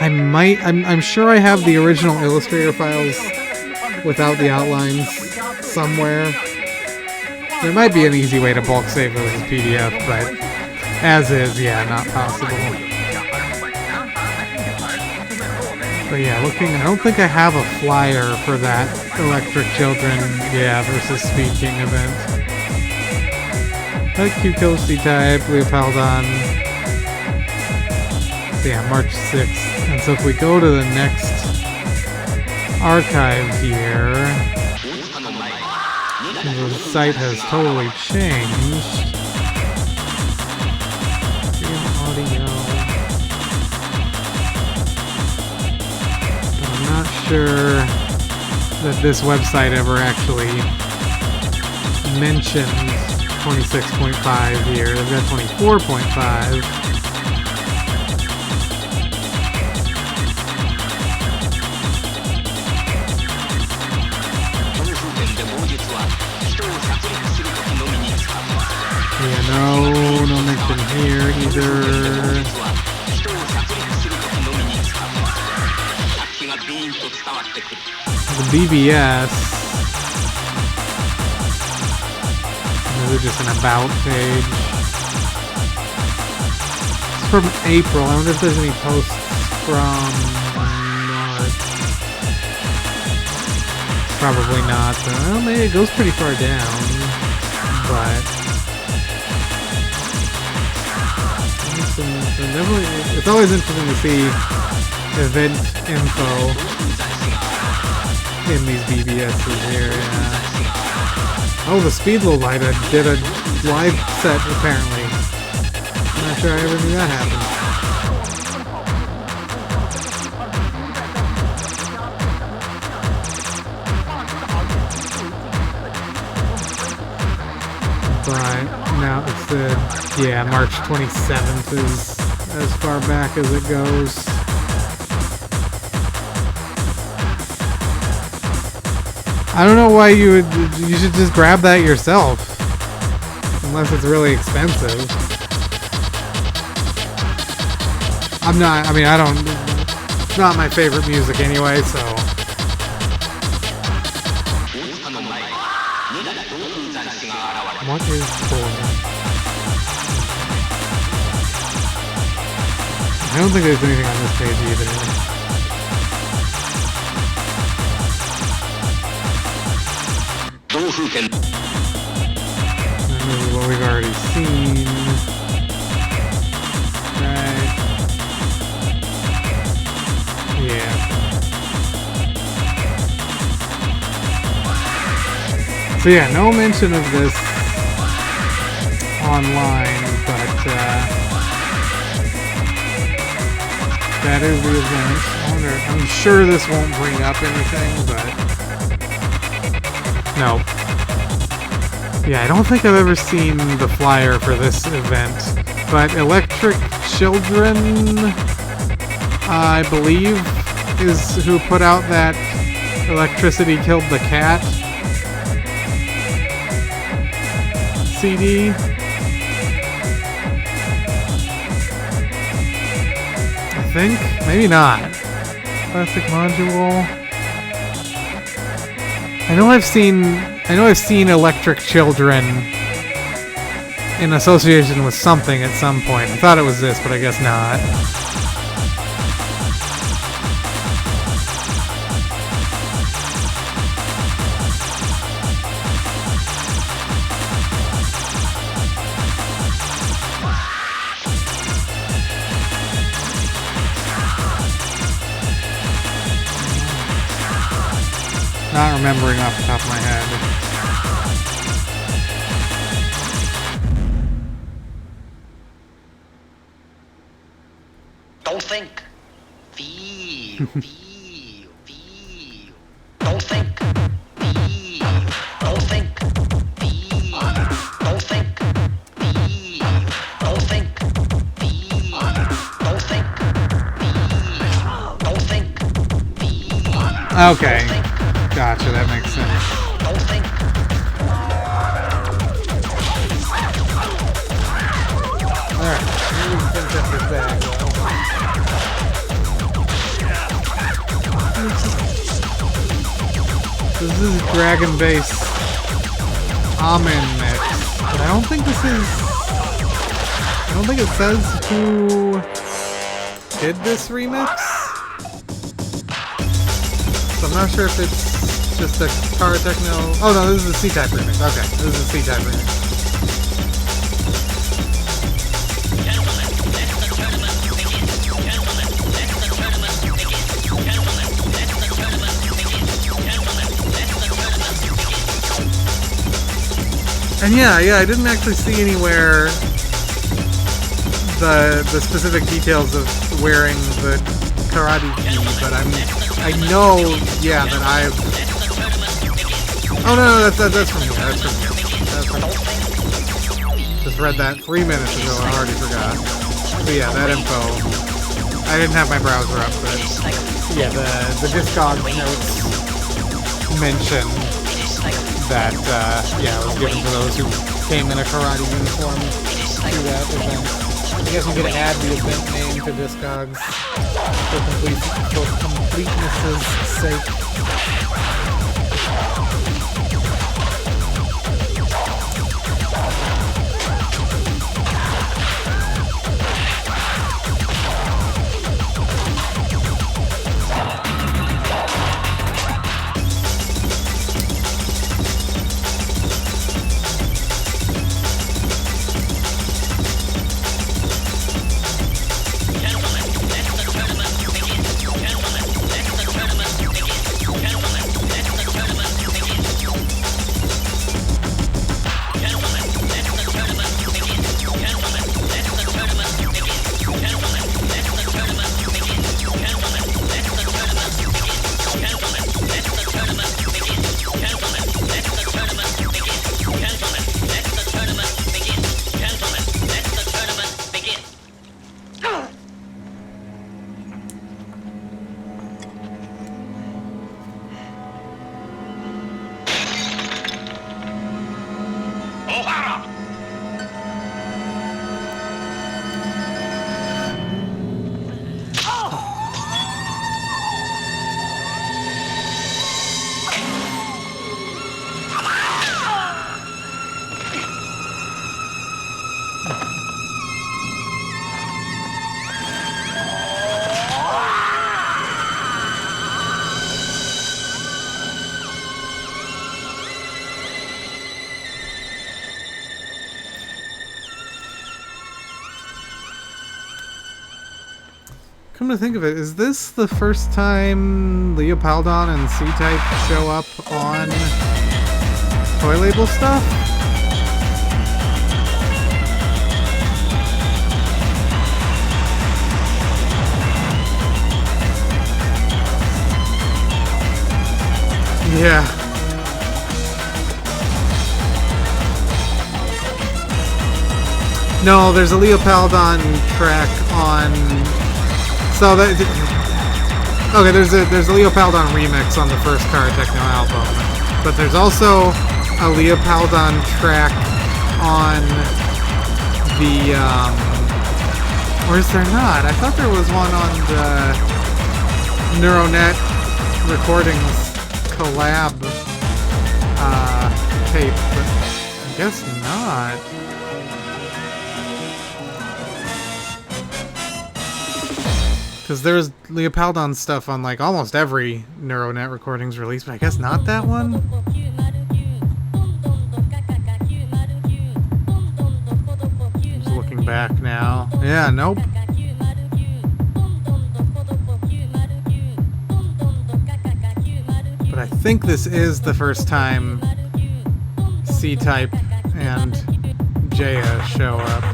I'm sure I have the original Illustrator files without the outlines somewhere. There might be an easy way to bulk save those as PDF, but as is, yeah, not possible. But yeah, I don't think I have a flyer for that Electric Children, yeah, versus Speed King event. That Q-Coasty type, Leopoldon. Yeah, March 6th. And so if we go to the next archive here, the site has totally changed. Audio. But I'm not sure that this website ever actually mentioned 26.5 here. They've got 24.5. Leader. The BBS. This is just an about page. It's from April. I wonder if there's any posts from March. Probably not. Well, maybe it goes pretty far down, but definitely, it's always interesting to see event info in these BBSs here. Yeah. Oh, the Speedlow Light did a live set apparently. I'm not sure I ever knew that happened. But now it's the, yeah, March 27th is as far back as it goes. I don't know why you should just grab that yourself. Unless it's really expensive. I don't, it's not my favorite music anyway, so. What is for? I don't think there's anything on this page either. This is what we've already seen. Right. Yeah. So yeah, no mention of this online, but that is the event. I'm sure this won't bring up anything, but no. Yeah, I don't think I've ever seen the flyer for this event, but Electric Children, I believe, is who put out that Electricity Killed the Cat CD. I think? Maybe not. Plastic module. I know I've seen Electric Children in association with something at some point. I thought it was this, but I guess not. Not remembering off the top of my head. Don't think. Feel. Feel. Feel. Don't think. Feel. Don't think. Feel. Don't think. Feel. Don't think. Feel. Don't think. Feel. Don't think. Feel. Okay. Gotcha, that makes sense. Don't think. Alright, maybe we can finish up this bag. This is Dragon Base Amen Mix. But I don't think this is... I don't think it says who did this remix. So I'm not sure if it's just a Karatechno. Oh no, this is a C-Type remix. Okay, this is a C-Type remix. And yeah, I didn't actually see anywhere the specific details of wearing the karate gi, but I know, yeah, that I've... Oh no, that's from here, that's from here. Just read that 3 minutes ago, I already forgot. But yeah, that info, I didn't have my browser up, but yeah, the Discogs notes mention that, yeah, it was given to those who came in a karate uniform to that event. I guess you could add the event name to Discogs for completeness' sake. Come to think of it, is this the first time Leopoldon and C-Type show up on toy label stuff? Yeah. No, there's a Leopoldon track on... So that, okay, there's a Leopoldon remix on the first Karatechno album, but there's also a Leopoldon track on the or is there not? I thought there was one on the Neuronet Recordings collab tape, but I guess not. Because there's Leopoldon stuff on like almost every Neuronet Recordings release, but I guess not that one. Just looking back now. Yeah, nope. But I think this is the first time C-Type and Jaya show up.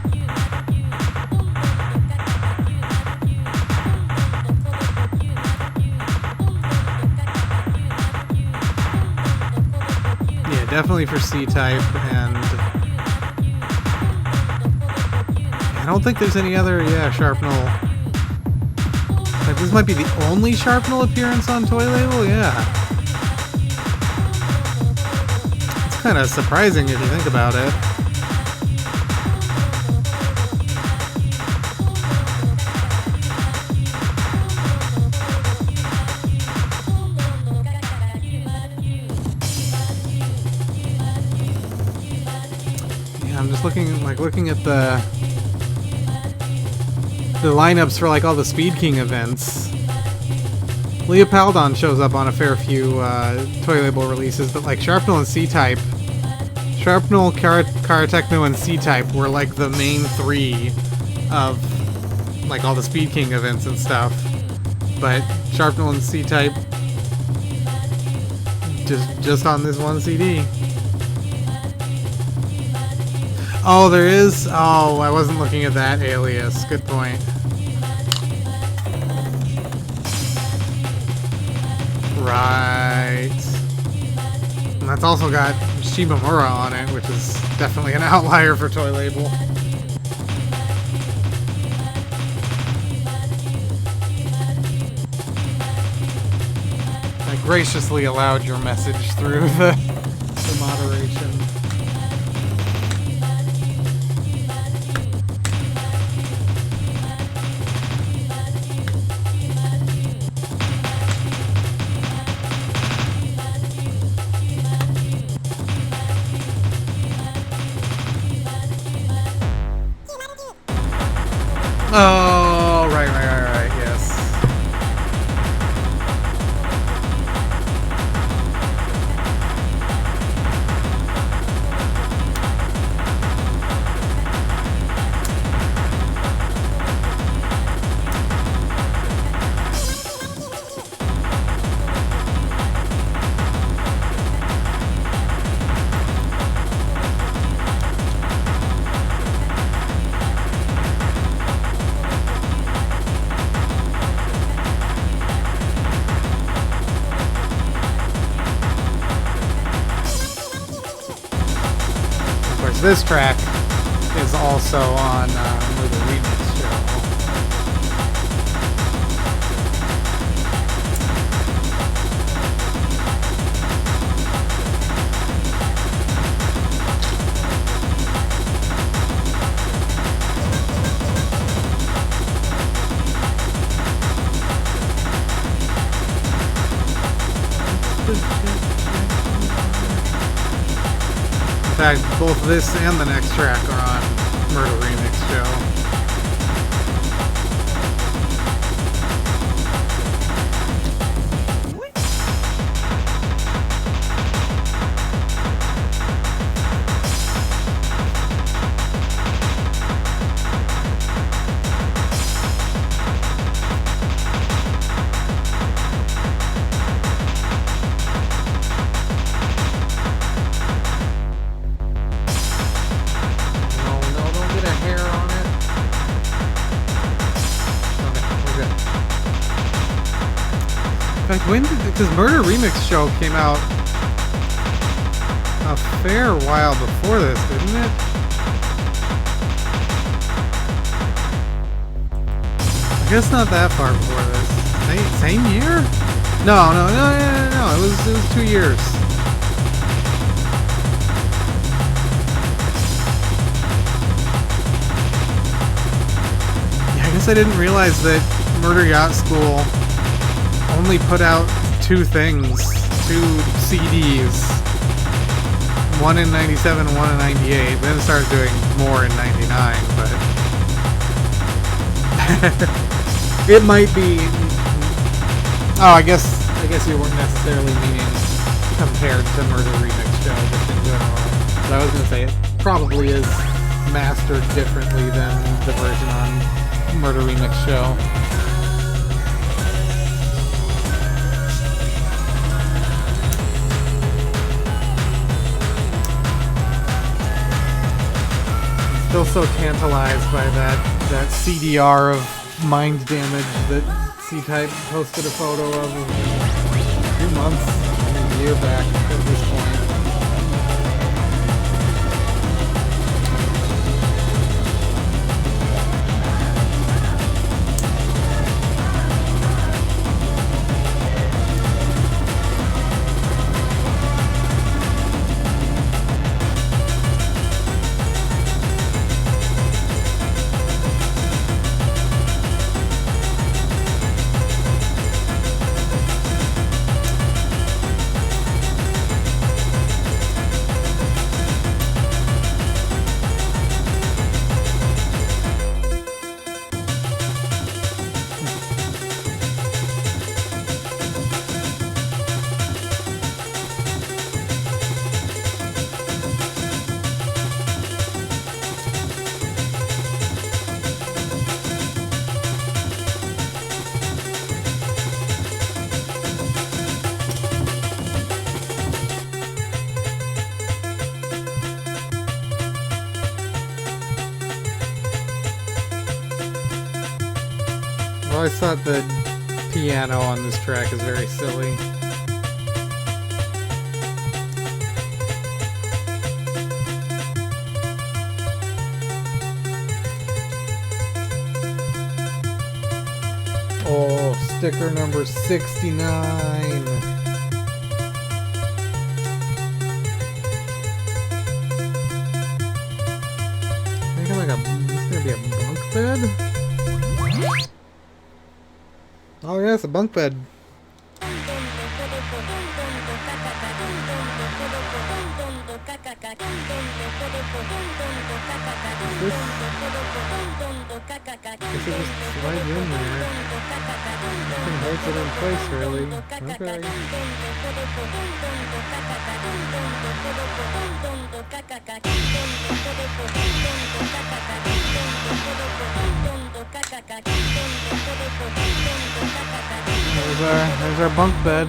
Definitely for C-Type, and I don't think there's any other, Sharpnel. Like, this might be the only Sharpnel appearance on Toy Label, yeah. It's kind of surprising if you think about it. Looking at the lineups for like all the Speed King events. Leopoldon shows up on a fair few Toy Label releases, but like Sharpnel and C-Type, Sharpnel, Karatechno, and C-Type were like the main three of like all the Speed King events and stuff. But Sharpnel and C-Type just on this one CD. Oh, there is? Oh, I wasn't looking at that alias. Good point. Right. And that's also got Shibamura on it, which is definitely an outlier for Toy Label. I graciously allowed your message through the moderation. this track is also on the remix show. In fact, both this and the next track are on Murder Remix Show. When did, because Murder Remix Show came out a fair while before this, didn't it? I guess not that far before this. Same year? No. It was 2 years. Yeah, I guess I didn't realize that Murder Yacht School only put out 2 things, 2 CDs, one in 97, one in 98, then started doing more in 99, but it might be, I guess you weren't necessarily meaning compared to Murder Remix Show, just in general, but I was going to say it probably is mastered differently than the version on Murder Remix Show. Still so tantalized by that CDR of Mind Damage that C-Type posted a photo of a few months, a year back at this point. I always thought the piano on this track is very silly. Oh, sticker number 69. It's gonna be a bunk bed? Oh yeah, it's a bunk bed. This is just right in there. Nothing holds it in place really. Okay. There's our bunk bed.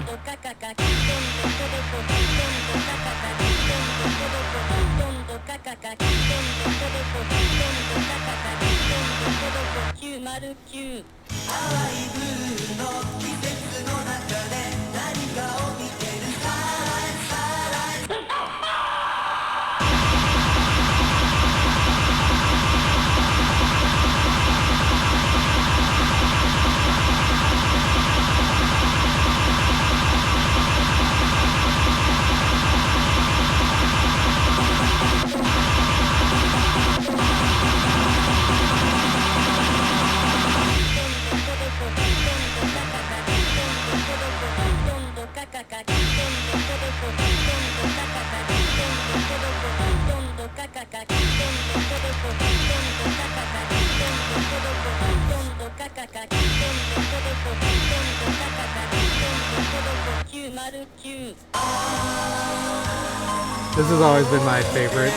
This has always been my favorite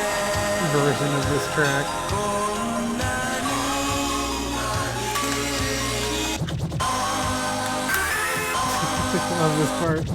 version of this track. I love this part.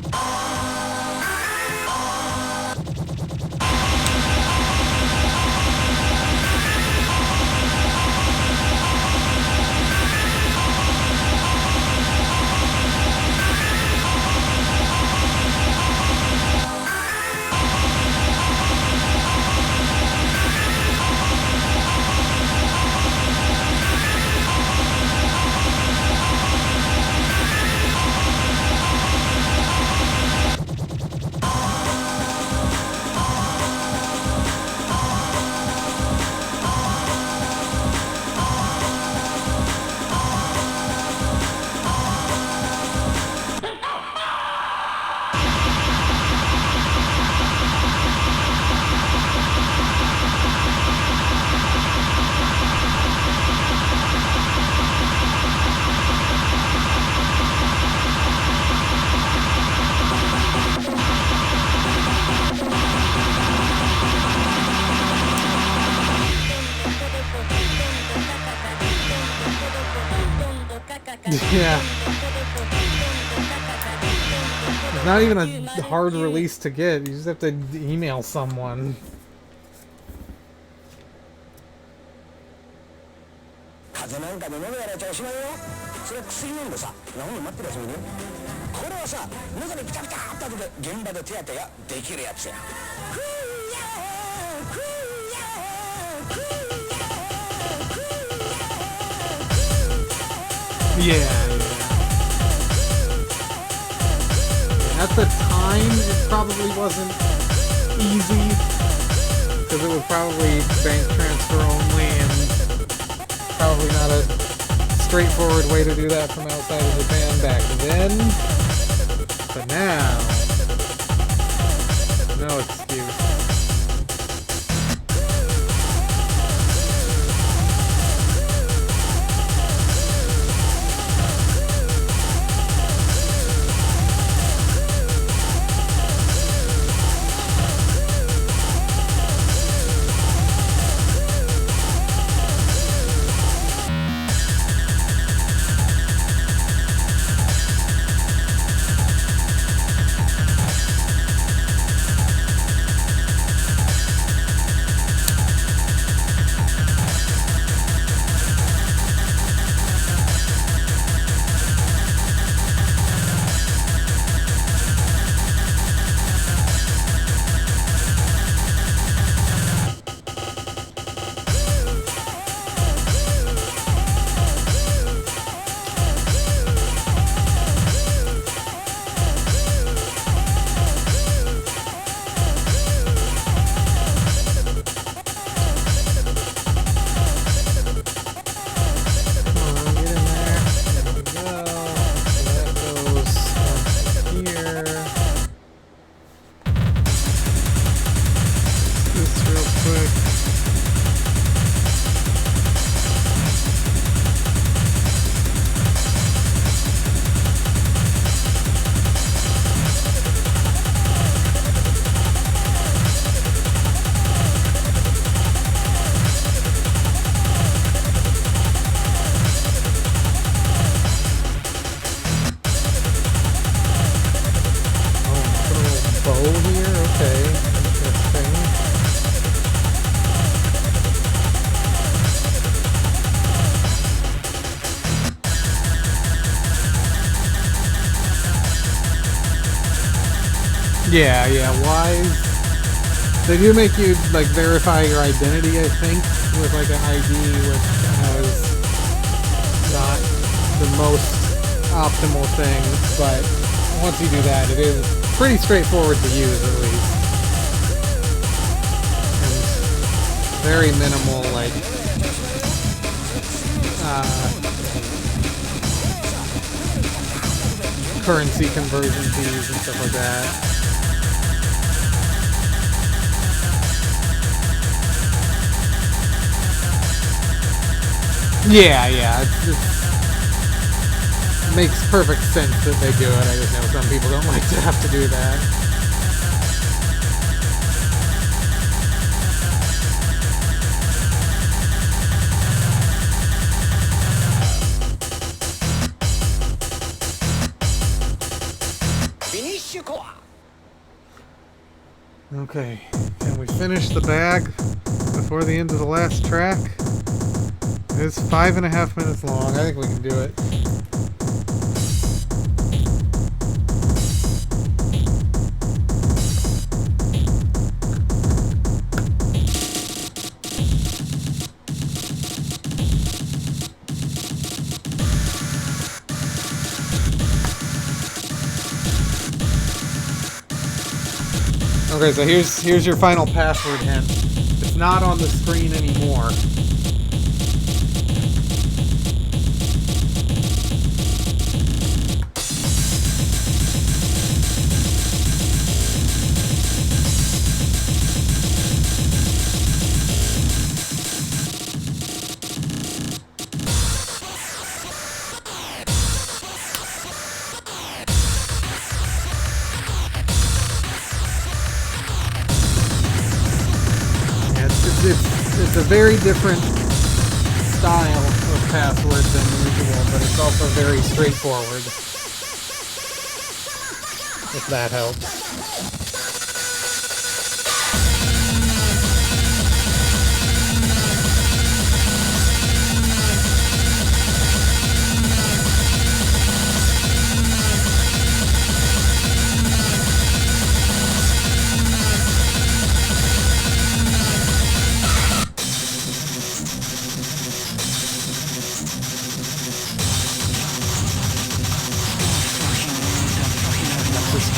Yeah. It's not even a hard release to get. You just have to email someone. Yeah. At the time, it probably wasn't easy, because it was probably bank transfer only, and probably not a straightforward way to do that from outside of Japan back then. But now, no excuse. Yeah, why? They do make you, like, verify your identity, I think, with, like, an ID, which is not the most optimal thing, but once you do that, it is pretty straightforward to use, at least. And very minimal, like, currency conversion fees and stuff like that. Yeah, it makes perfect sense that they do it. I just know some people don't like to have to do that. Okay, can we finish the bag before the end of the last track? It's 5.5 minutes long. I think we can do it. Okay, so here's your final password hint. It's not on the screen anymore. It's a very different style of password than usual, but it's also very straightforward. If that helps.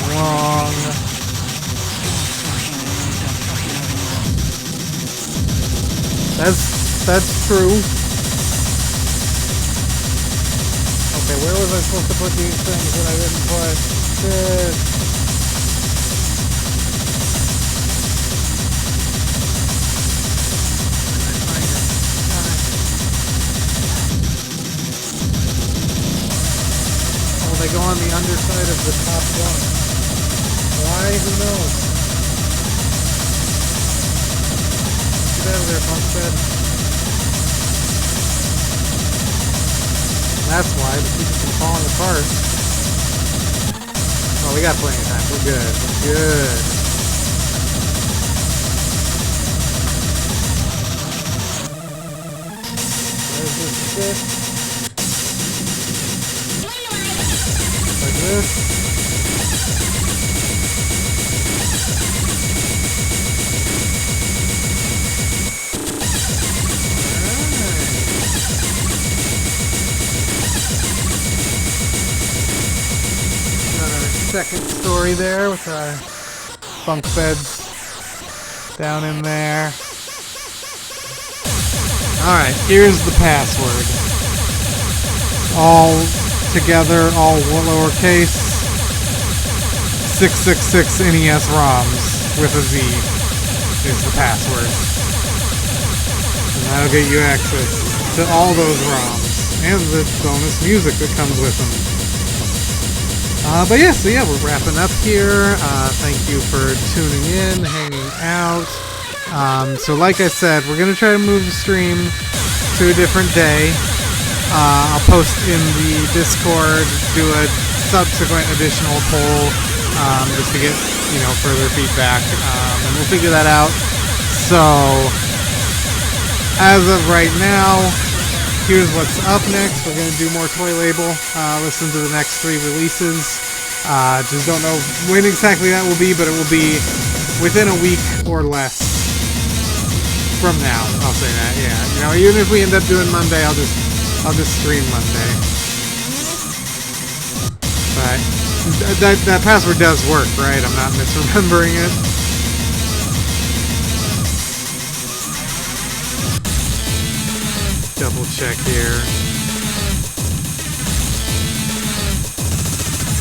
Wrong. That's true. Okay, where was I supposed to put these things that I didn't put? Oh, they go on the underside of the top one. Why? Who knows? Get out of there, bunk bed. That's why, to keep it from falling apart. Oh, we got plenty of time. We're good. We're good. Where's this stick? Like this. Second story there with our bunk beds down in there. Alright, here's the password. All together, all lowercase. 666 NES ROMs with a Z is the password. And that'll get you access to all those ROMs and the bonus music that comes with them. But yeah, so yeah, we're wrapping up here. Thank you for tuning in, hanging out. So like I said, we're going to try to move the stream to a different day. I'll post in the Discord, do a subsequent additional poll, just to get, further feedback, and we'll figure that out. So, as of right now, here's what's up next. We're going to do more Toy Label, listen to the next 3 releases. Just don't know when exactly that will be, but it will be within a week or less from now. I'll say that, yeah. Even if we end up doing Monday, I'll just stream Monday. But that password does work, right? I'm not misremembering it. Double check here.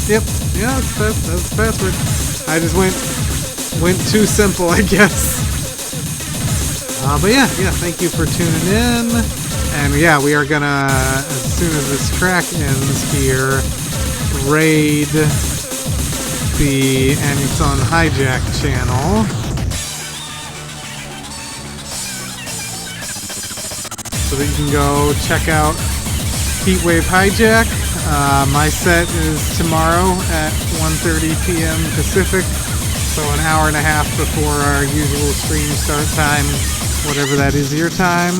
Yep, yeah, that's the password. I just went too simple, I guess. But yeah, thank you for tuning in, And yeah, we are gonna, as soon as this track ends here, raid the Anison Hijack channel. So that you can go check out Heatwave Hijack. My set is tomorrow at 1:30 p.m. Pacific, so an hour and a half before our usual stream start time, whatever that is your time.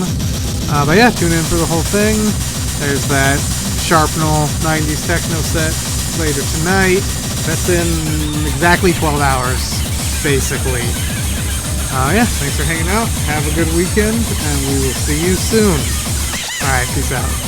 But yeah, tune in for the whole thing. There's that Sharpnel 90s techno set later tonight. That's in exactly 12 hours, basically. Yeah, thanks for hanging out. Have a good weekend, and we will see you soon. Alright, peace out.